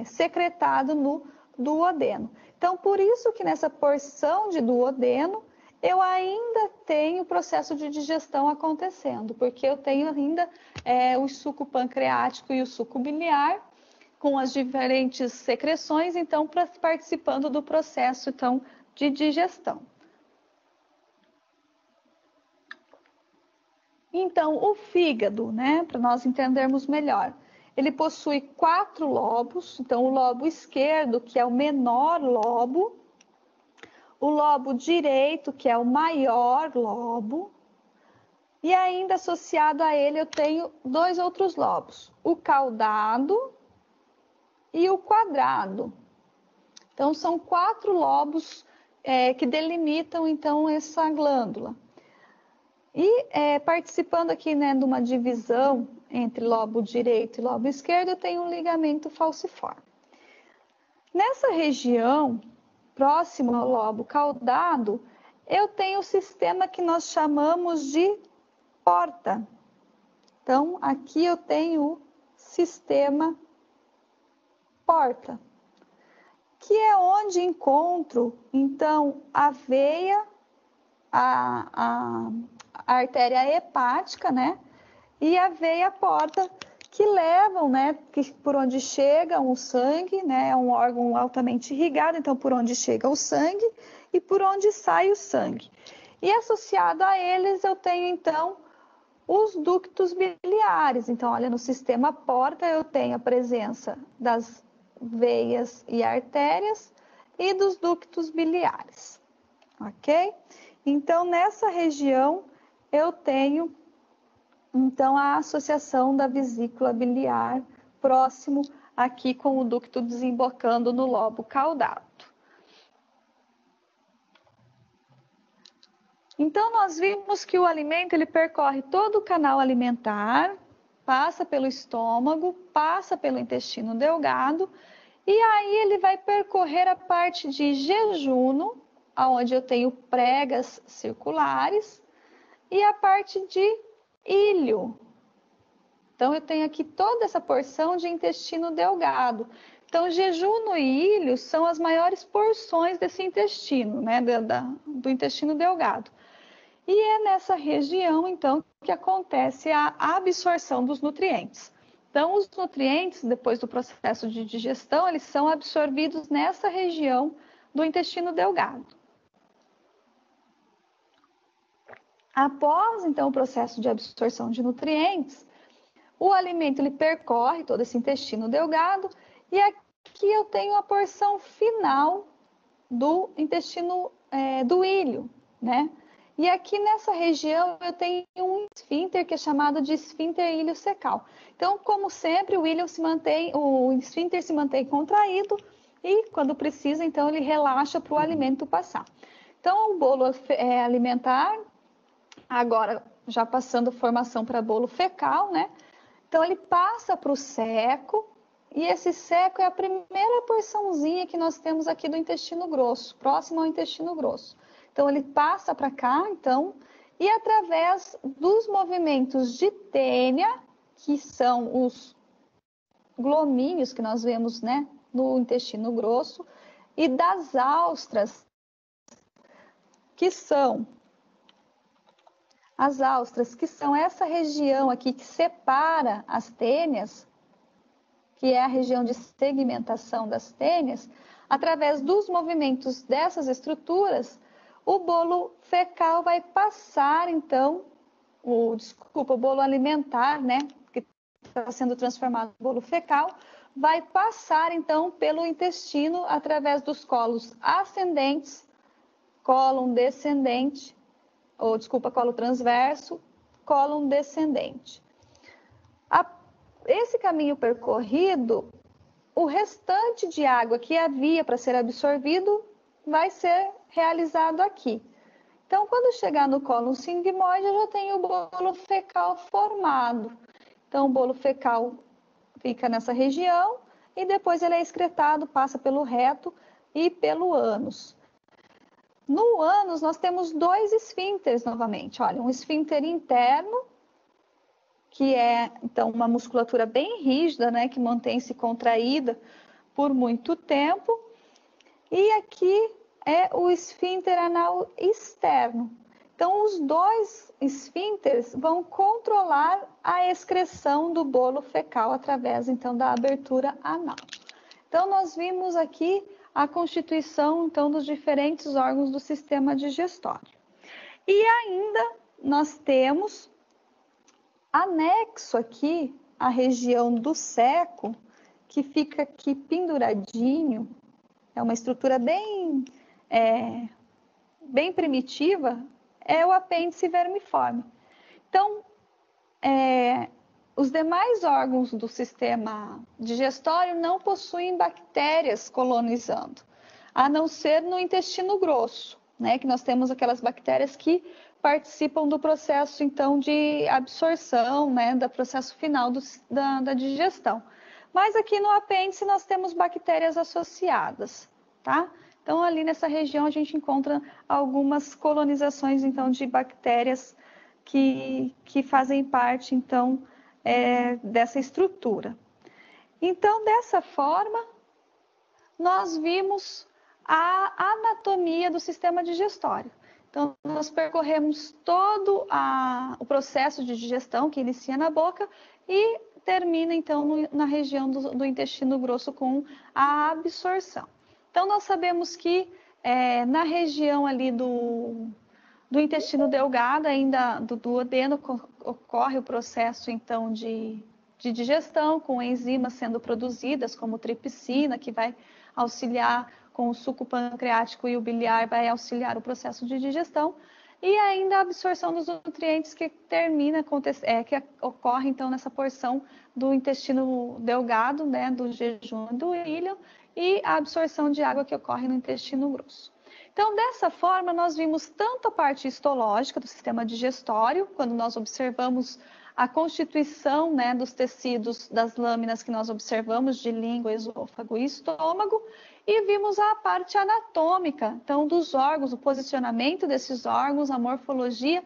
secretado no duodeno. Então, por isso que nessa porção de duodeno, eu ainda tenho o processo de digestão acontecendo, porque eu tenho ainda o suco pancreático e o suco biliar com as diferentes secreções, então, participando do processo, então, de digestão. Então, o fígado, né, para nós entendermos melhor, ele possui 4 lobos. Então, o lobo esquerdo, que é o menor lobo, o lobo direito, que é o maior lobo, e ainda associado a ele eu tenho 2 outros lobos, o caudado e o quadrado. Então, são 4 lobos que delimitam, então, essa glândula. E participando aqui, né, de uma divisão entre lobo direito e lobo esquerdo, eu tenho um ligamento falciforme. Nessa região, próximo ao lobo caudado, eu tenho o sistema que nós chamamos de porta. Então, aqui eu tenho o sistema porta, que é onde encontro, então, a veia, a artéria hepática, né? E a veia porta, que levam, né? Por onde chega o sangue, né? É um órgão altamente irrigado, então por onde chega o sangue e por onde sai o sangue. E associado a eles eu tenho, então, os ductos biliares. Então, olha, no sistema porta eu tenho a presença das veias e artérias e dos ductos biliares, ok? Então, nessa região eu tenho, então, a associação da vesícula biliar próximo aqui com o ducto desembocando no lobo caudado. Então, nós vimos que o alimento ele percorre todo o canal alimentar, passa pelo estômago, passa pelo intestino delgado, e aí ele vai percorrer a parte de jejuno, onde eu tenho pregas circulares, e a parte de ilho. Então, eu tenho aqui toda essa porção de intestino delgado. Então, jejuno e ilho são as maiores porções desse intestino, né, do intestino delgado. E é nessa região, então, que acontece a absorção dos nutrientes. Então, os nutrientes, depois do processo de digestão, eles são absorvidos nessa região do intestino delgado. Após, então, o processo de absorção de nutrientes, o alimento ele percorre todo esse intestino delgado e aqui eu tenho a porção final do intestino do ilho, né? E aqui nessa região eu tenho um esfíncter que é chamado de esfíncter iliocecal. Então, como sempre, o esfíncter se mantém contraído e quando precisa, então ele relaxa para o alimento passar. Então, o bolo alimentar, agora já passando formação para bolo fecal, né? Então, ele passa para o seco, e esse seco é a primeira porçãozinha que nós temos aqui do intestino grosso, próximo ao intestino grosso. Então, ele passa para cá, então, e através dos movimentos de tênia, que são os glomínios que nós vemos, né, no intestino grosso, e das áustras, que são as áustras, que são essa região aqui que separa as tênias, que é a região de segmentação das tênias, através dos movimentos dessas estruturas, o bolo fecal vai passar, então, o bolo alimentar, né, que está sendo transformado em bolo fecal, vai passar, então, pelo intestino através dos colos ascendentes, cólon descendente, colo transverso, cólon descendente. Esse caminho percorrido, o restante de água que havia para ser absorvido vai ser realizado aqui. Então, quando chegar no cólon sigmoide, eu já tenho o bolo fecal formado. Então, o bolo fecal fica nessa região e depois ele é excretado, passa pelo reto e pelo ânus. No ânus, nós temos dois esfíncteres novamente. Olha, um esfíncter interno, que é, então, uma musculatura bem rígida, né, que mantém-se contraída por muito tempo. E aqui é o esfíncter anal externo. Então, os dois esfíncteres vão controlar a excreção do bolo fecal através, então, da abertura anal. Então, nós vimos aqui a constituição, então, dos diferentes órgãos do sistema digestório. E ainda nós temos anexo aqui a região do seco, que fica aqui penduradinho, é uma estrutura bem primitiva, é o apêndice vermiforme. Então, os demais órgãos do sistema digestório não possuem bactérias colonizando, a não ser no intestino grosso, né, que nós temos aquelas bactérias que participam do processo, então, de absorção, né, do processo final da digestão. Mas aqui no apêndice nós temos bactérias associadas, tá? Então, ali nessa região a gente encontra algumas colonizações, então, de bactérias que fazem parte, então, dessa estrutura. Então, dessa forma, nós vimos a anatomia do sistema digestório. Então, nós percorremos todo o processo de digestão que inicia na boca e termina, então, na região do intestino grosso com a absorção. Então, nós sabemos que na região ali do intestino delgado, ainda do duodeno, ocorre o processo, então, de digestão, com enzimas sendo produzidas, como tripsina, que vai auxiliar com o suco pancreático e o biliar, vai auxiliar o processo de digestão, e ainda a absorção dos nutrientes que que ocorre, então, nessa porção do intestino delgado, né, do jejum do ilho, e a absorção de água que ocorre no intestino grosso. Então, dessa forma, nós vimos tanto a parte histológica do sistema digestório, quando nós observamos a constituição, né, dos tecidos, das lâminas que nós observamos de língua, esôfago e estômago, e vimos a parte anatômica, então, dos órgãos, o posicionamento desses órgãos, a morfologia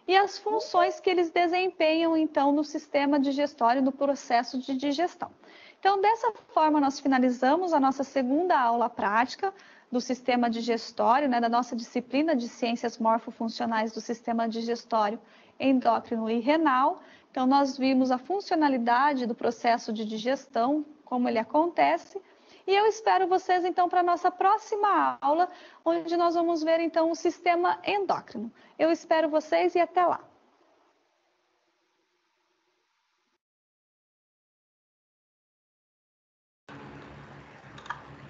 e as funções que eles desempenham, então, no sistema digestório, no processo de digestão. Então, dessa forma, nós finalizamos a nossa segunda aula prática do sistema digestório, né, da nossa disciplina de ciências morfofuncionais do sistema digestório, endócrino e renal. Então, nós vimos a funcionalidade do processo de digestão, como ele acontece, e eu espero vocês, então, para a nossa próxima aula, onde nós vamos ver, então, o sistema endócrino. Eu espero vocês e até lá.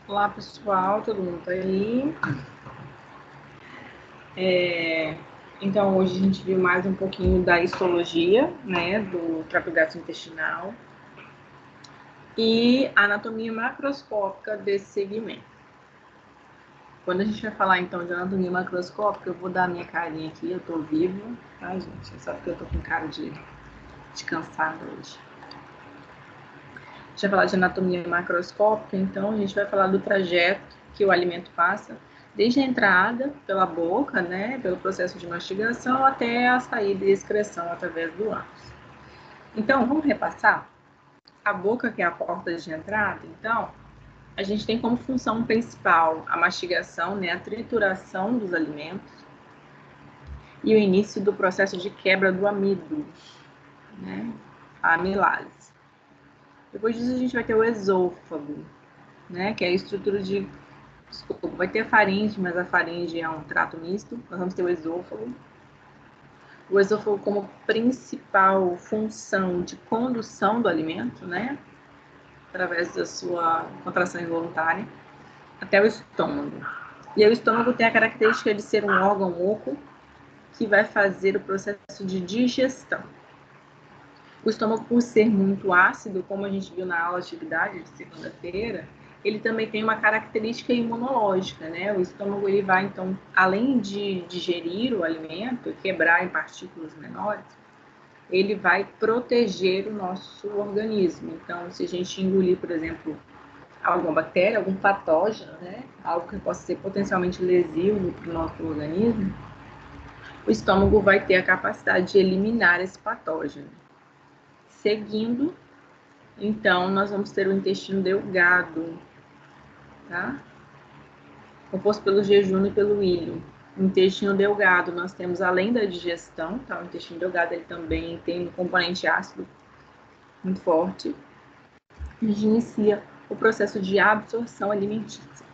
Olá, pessoal, todo mundo tá aí? Então, hoje a gente viu mais um pouquinho da histologia, né, do trato gastrointestinal e a anatomia macroscópica desse segmento. Quando a gente vai falar, então, de anatomia macroscópica, eu vou dar a minha carinha aqui, eu tô viva, tá, gente? É só porque eu tô com cara de cansada hoje. A gente vai falar de anatomia macroscópica, então a gente vai falar do trajeto que o alimento passa, desde a entrada pela boca, né, pelo processo de mastigação, até a saída e excreção através do ânus. Então, vamos repassar? A boca, que é a porta de entrada, então, a gente tem como função principal a mastigação, né, a trituração dos alimentos e o início do processo de quebra do amido, né, a amilase. Depois disso, a gente vai ter o esôfago, né, que é a estrutura de... Desculpa, vai ter a faringe, mas a faringe é um trato misto. Nós vamos ter o esôfago. O esôfago como principal função de condução do alimento, né, através da sua contração involuntária, até o estômago. E aí, o estômago tem a característica de ser um órgão oco que vai fazer o processo de digestão. O estômago, por ser muito ácido, como a gente viu na aula de atividade de segunda-feira, ele também tem uma característica imunológica, né? O estômago, ele vai, então, além de digerir o alimento e quebrar em partículas menores, ele vai proteger o nosso organismo. Então, se a gente engolir, por exemplo, alguma bactéria, algum patógeno, né? Algo que possa ser potencialmente lesivo para o nosso organismo, o estômago vai ter a capacidade de eliminar esse patógeno. Seguindo, então, nós vamos ter o intestino delgado, tá? Composto pelo jejum e pelo ilho. O intestino delgado, nós temos, além da digestão, tá? O intestino delgado, ele também tem um componente ácido muito forte. A gente inicia o processo de absorção alimentícia.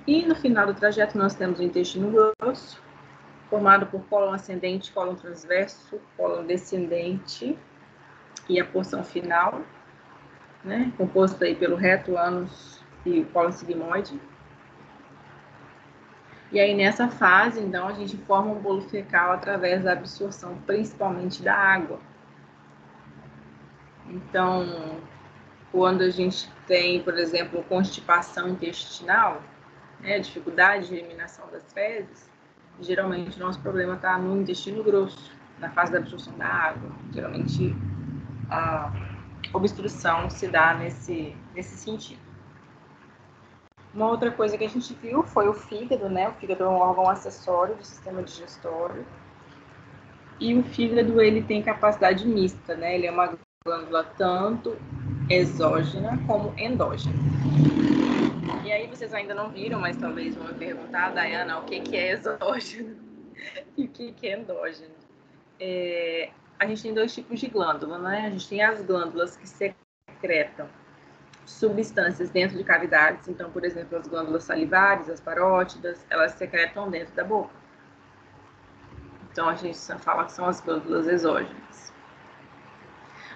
E no final do trajeto, nós temos o intestino grosso, formado por cólon ascendente, cólon transverso, cólon descendente, e a porção final, né, composto aí pelo reto, ânus e o cólon sigmoide. E aí, nessa fase, então, a gente forma um bolo fecal através da absorção, principalmente da água. Então, quando a gente tem, por exemplo, constipação intestinal, né, dificuldade de eliminação das fezes, geralmente o nosso problema está no intestino grosso, na fase da absorção da água. Geralmente, a obstrução se dá nesse sentido. Uma outra coisa que a gente viu foi o fígado, né? O fígado é um órgão acessório do sistema digestório. E o fígado, ele tem capacidade mista, né? Ele é uma glândula tanto exógena como endógena. E aí vocês ainda não viram, mas talvez vão me perguntar, Dayana, o que é exógeno e o que é endógeno? A gente tem dois tipos de glândula, né? A gente tem as glândulas que secretam substâncias dentro de cavidades. Então, por exemplo, as glândulas salivares, as parótidas, elas secretam dentro da boca. Então, a gente fala que são as glândulas exógenas.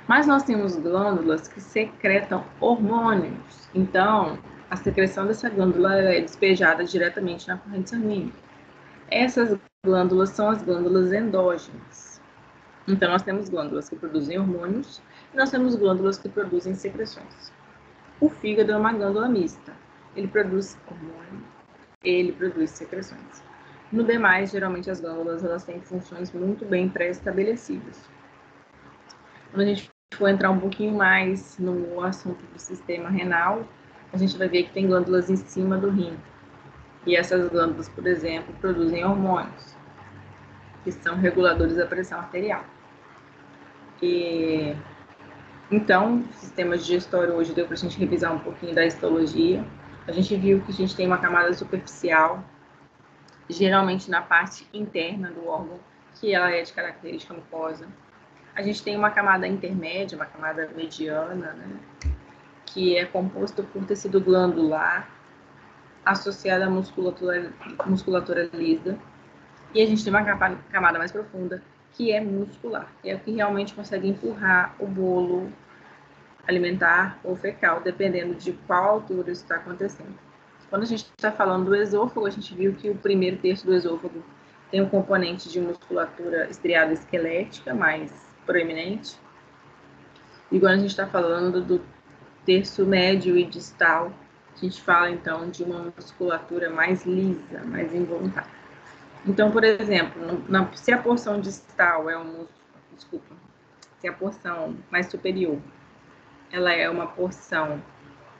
Mas nós temos glândulas que secretam hormônios. Então, a secreção dessa glândula é despejada diretamente na corrente sanguínea. Essas glândulas são as glândulas endógenas. Então, nós temos glândulas que produzem hormônios e nós temos glândulas que produzem secreções. O fígado é uma glândula mista. Ele produz hormônio ele produz secreções. No demais, geralmente as glândulas elas têm funções muito bem pré-estabelecidas. Quando a gente for entrar um pouquinho mais no assunto do sistema renal, a gente vai ver que tem glândulas em cima do rim. E essas glândulas, por exemplo, produzem hormônios, que são reguladores da pressão arterial. Então, o sistema digestório hoje deu para a gente revisar um pouquinho da histologia. A gente viu que a gente tem uma camada superficial, geralmente na parte interna do órgão, que ela é de característica mucosa. A gente tem uma camada intermédia, uma camada mediana, né, que é composta por tecido glandular, associada à musculatura lisa. E a gente tem uma camada mais profunda, que é muscular, que é o que realmente consegue empurrar o bolo alimentar ou fecal, dependendo de qual altura isso está acontecendo. Quando a gente está falando do esôfago, a gente viu que o primeiro terço do esôfago tem um componente de musculatura estriada esquelética mais proeminente. E quando a gente está falando do terço médio e distal, a gente fala então de uma musculatura mais lisa, mais involuntária. Então, por exemplo, se a porção distal é se a porção mais superior, ela é uma porção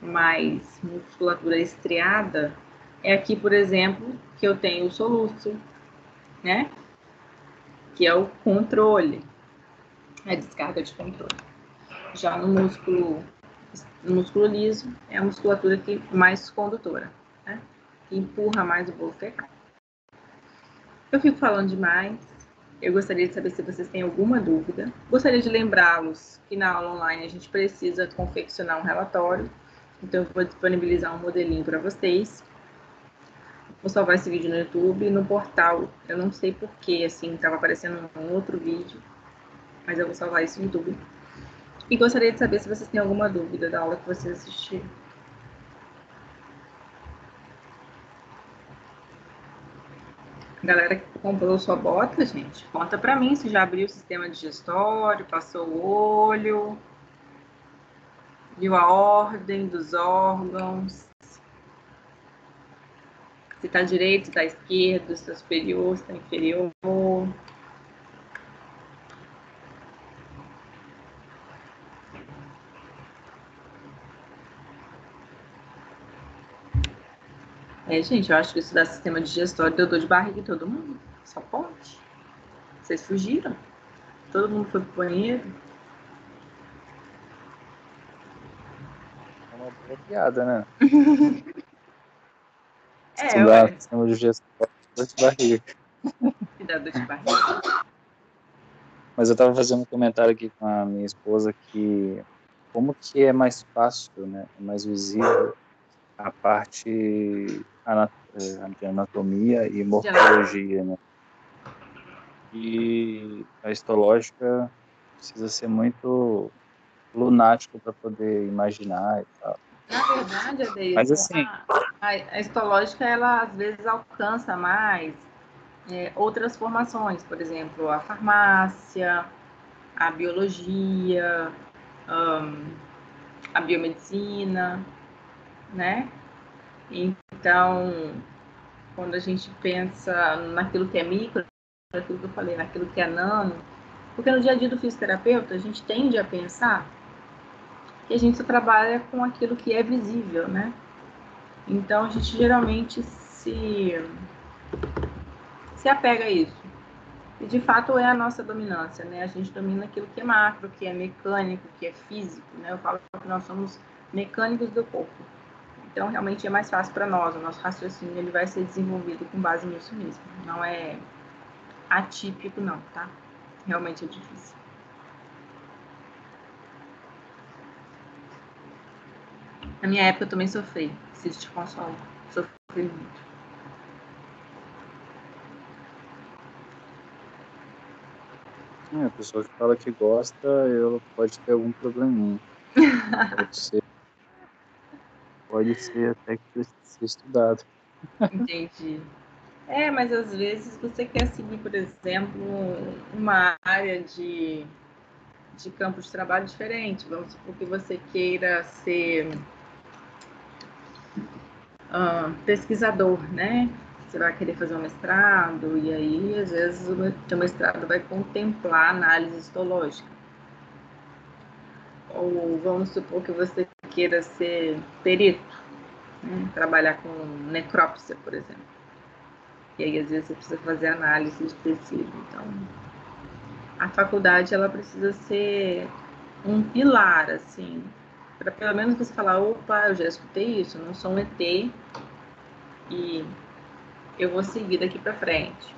mais musculatura estriada, é aqui, por exemplo, que eu tenho o soluço, né? Que é o controle, a descarga de controle. Já no músculo liso, é a musculatura que mais condutora, né? Que empurra mais o bolo fecal. Eu fico falando demais. Eu gostaria de saber se vocês têm alguma dúvida. Gostaria de lembrá-los que na aula online a gente precisa confeccionar um relatório. Então, eu vou disponibilizar um modelinho para vocês. Vou salvar esse vídeo no YouTube. No portal, eu não sei porquê, assim, estava aparecendo um outro vídeo. Mas eu vou salvar isso no YouTube. E gostaria de saber se vocês têm alguma dúvida da aula que vocês assistiram. Galera que comprou sua bota, gente, conta pra mim se já abriu o sistema digestório, passou o olho, viu a ordem dos órgãos, se tá direito, se tá esquerdo, se tá superior, se tá inferior. Gente, eu acho que estudar sistema digestório deu dor de barriga em todo mundo. Só pode. Vocês fugiram. Todo mundo foi pro banheiro. É uma boa piada, né? Ué. Sistema digestório, dor de barriga. Que dá dor de barriga. Mas eu estava fazendo um comentário aqui com a minha esposa que como que é mais fácil, né? É mais visível a parte de anatomia e morfologia, né? E a histológica precisa ser muito lunático para poder imaginar e tal. Na verdade, Adeilson, mas assim, a histológica, ela às vezes alcança mais outras formações, por exemplo, a farmácia, a biologia, a biomedicina, né? Então, quando a gente pensa naquilo que é micro, naquilo que eu falei, naquilo que é nano, porque no dia a dia do fisioterapeuta, a gente tende a pensar que a gente só trabalha com aquilo que é visível, né? Então, a gente geralmente se apega a isso. E, de fato, é a nossa dominância, né? A gente domina aquilo que é macro, que é mecânico, que é físico, né? Eu falo que nós somos mecânicos do corpo. Então, realmente é mais fácil para nós. O nosso raciocínio ele vai ser desenvolvido com base nisso mesmo. Não é atípico, não, tá? Realmente é difícil. Na minha época, eu também sofri. Preciso te consolar. Sofri muito. A pessoa que fala que gosta, ela pode ter algum probleminha. Pode ser até que precise ser estudado. Entendi. Mas às vezes você quer seguir, por exemplo, uma área de campo de trabalho diferente. Vamos supor que você queira ser pesquisador, né? Você vai querer fazer um mestrado, e aí, às vezes, o teu mestrado vai contemplar análise histológica. Ou vamos supor que você queira ser perito, né? Trabalhar com necrópsia, por exemplo. E aí, às vezes, você precisa fazer análise de tecido. Então, a faculdade, ela precisa ser um pilar, assim, para pelo menos você falar, opa, eu já escutei isso, eu não sou um ET, e eu vou seguir daqui para frente.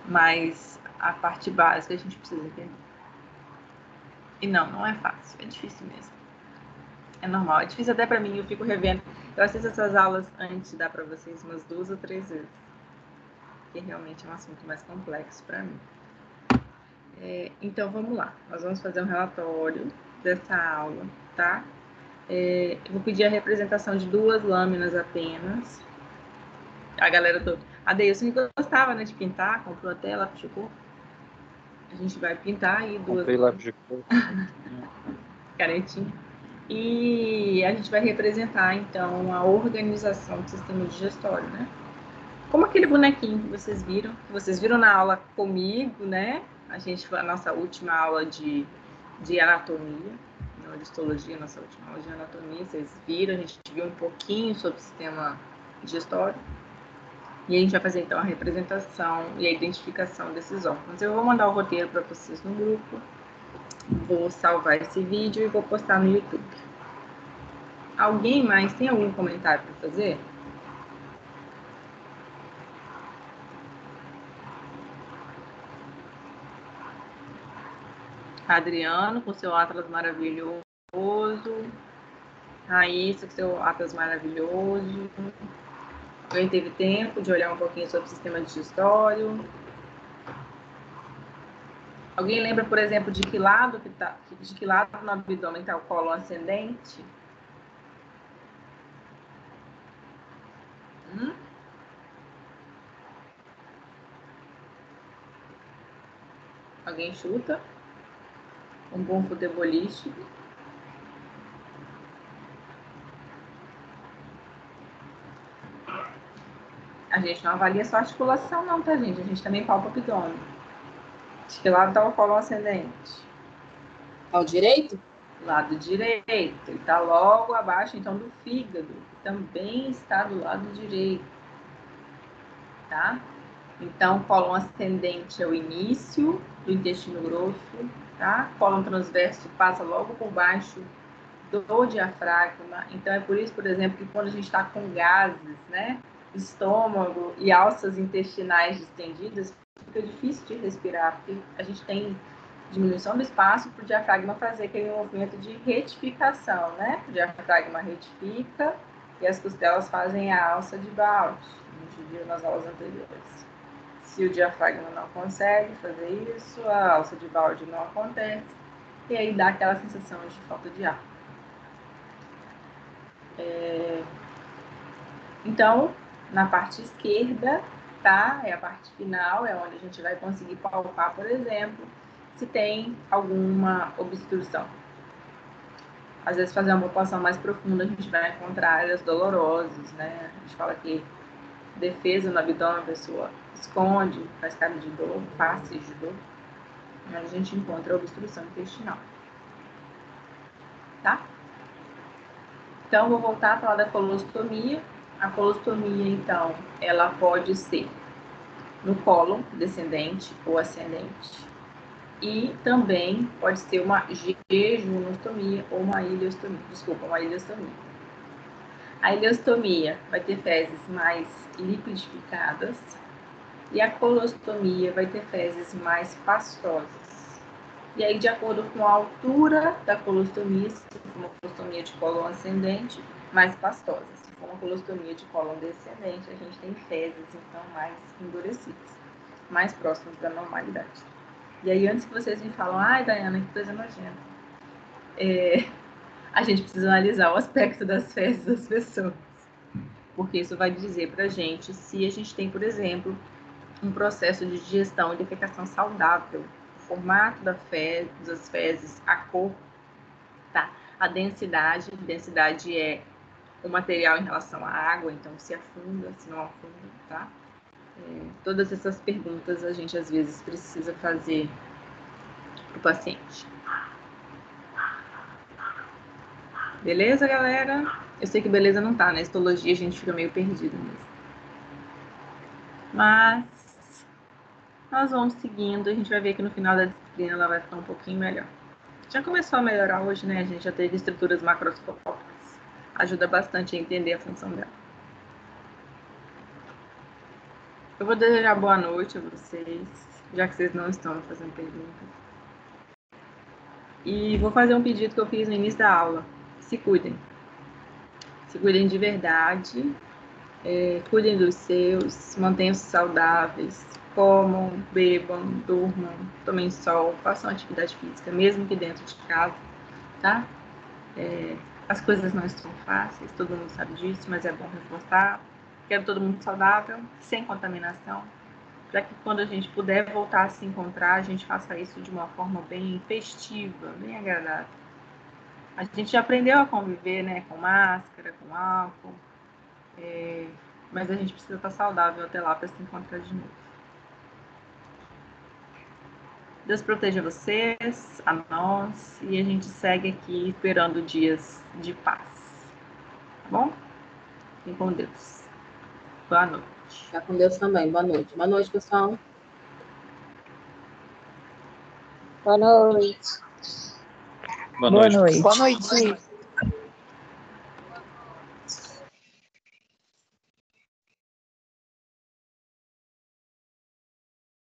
Mas a parte básica a gente precisa entender. E não é fácil, é difícil mesmo. É normal, é difícil até para mim, eu fico revendo. Eu assisto essas aulas antes de dar para vocês umas 2 ou 3 vezes. Porque realmente é um assunto mais complexo para mim. Então vamos lá, nós vamos fazer um relatório dessa aula, tá? Eu vou pedir a representação de 2 lâminas apenas. A galera toda. A Deilson gostava, né, de pintar, comprou a tela, ficou. A gente vai pintar aí 2 Comprei lápis de cor. canetinha. E a gente vai representar, então, a organização do sistema digestório, né? Como aquele bonequinho que vocês viram na aula comigo, né? A nossa última aula de anatomia, não de histologia, nossa última aula de anatomia, vocês viram, a gente viu um pouquinho sobre o sistema digestório. E a gente vai fazer, então, a representação e a identificação desses órgãos. Eu vou mandar o roteiro para vocês no grupo, vou salvar esse vídeo e vou postar no YouTube. Alguém mais tem algum comentário para fazer? Adriano, com seu atlas maravilhoso. Raíssa, com seu atlas maravilhoso. Alguém teve tempo de olhar um pouquinho sobre o sistema digestório? Alguém lembra, por exemplo, de que lado no abdômen está o cólon ascendente? Alguém chuta? Um bom futebolístico. A gente não avalia só a articulação, não, tá, gente? A gente também palpa o abdômen. De que lado está o cólon ascendente? Ao direito? Lado direito. Ele está logo abaixo, então, do fígado, que também está do lado direito. Tá? Então, cólon ascendente é o início do intestino grosso, tá? Cólon transverso passa logo por baixo do diafragma. Então, é por isso, por exemplo, que quando a gente está com gases, né? Estômago e alças intestinais distendidas, fica difícil de respirar, porque a gente tem diminuição do espaço para o diafragma fazer aquele movimento de retificação, né? O diafragma retifica e as costelas fazem a alça de balde. A gente viu nas aulas anteriores. Se o diafragma não consegue fazer isso, a alça de balde não acontece, e aí dá aquela sensação de falta de ar. Então, na parte esquerda, tá? É a parte final, é onde a gente vai conseguir palpar, por exemplo, se tem alguma obstrução. Às vezes, fazer uma palpação mais profunda, a gente vai encontrar áreas dolorosas, né? A gente fala que defesa no abdômen, a pessoa esconde, faz cara de dor, faces de dor, mas a gente encontra a obstrução intestinal. Tá? Então, vou voltar a falar da colostomia. A colostomia, então, ela pode ser no cólon descendente ou ascendente. E também pode ser uma jejunostomia ou uma ileostomia. Desculpa, uma ileostomia. A ileostomia vai ter fezes mais liquidificadas e a colostomia vai ter fezes mais pastosas. E aí, de acordo com a altura da colostomia, se for uma colostomia de cólon ascendente, mais pastosa. Se for uma colostomia de cólon descendente, a gente tem fezes, então, mais endurecidas, mais próximas da normalidade. E aí, antes que vocês me falam, ai, Daiana, que coisa nojenta, a gente precisa analisar o aspecto das fezes das pessoas, porque isso vai dizer pra gente se a gente tem, por exemplo, um processo de digestão e defecação saudável, o formato das fezes, a cor, tá? A densidade é o material em relação à água, então se afunda, se não afunda, tá? Todas essas perguntas a gente às vezes precisa fazer para o paciente. Beleza, galera? Eu sei que beleza não tá, na histologia a gente fica meio perdido mesmo. Mas nós vamos seguindo, a gente vai ver que no final da disciplina ela vai ficar um pouquinho melhor. Já começou a melhorar hoje, né? A gente já teve estruturas macroscópicas. Ajuda bastante a entender a função dela. Eu vou desejar boa noite a vocês, já que vocês não estão fazendo perguntas. E vou fazer um pedido que eu fiz no início da aula. Se cuidem. Se cuidem de verdade. Cuidem dos seus, mantenham-se saudáveis. Comam, bebam, durmam, tomem sol, façam atividade física, mesmo que dentro de casa, tá? As coisas não estão fáceis, todo mundo sabe disso, mas é bom reforçar. Quero todo mundo saudável, sem contaminação, para que quando a gente puder voltar a se encontrar, a gente faça isso de uma forma bem festiva, bem agradável. A gente já aprendeu a conviver, né, com máscara, com álcool, mas a gente precisa estar saudável até lá para se encontrar de novo. Deus proteja vocês, a nós, e a gente segue aqui esperando dias de paz. Tá bom? Fiquem com Deus. Boa noite. Fica com Deus também. Boa noite. Boa noite, pessoal. Boa noite. Boa noite. Boa noite. Boa noite.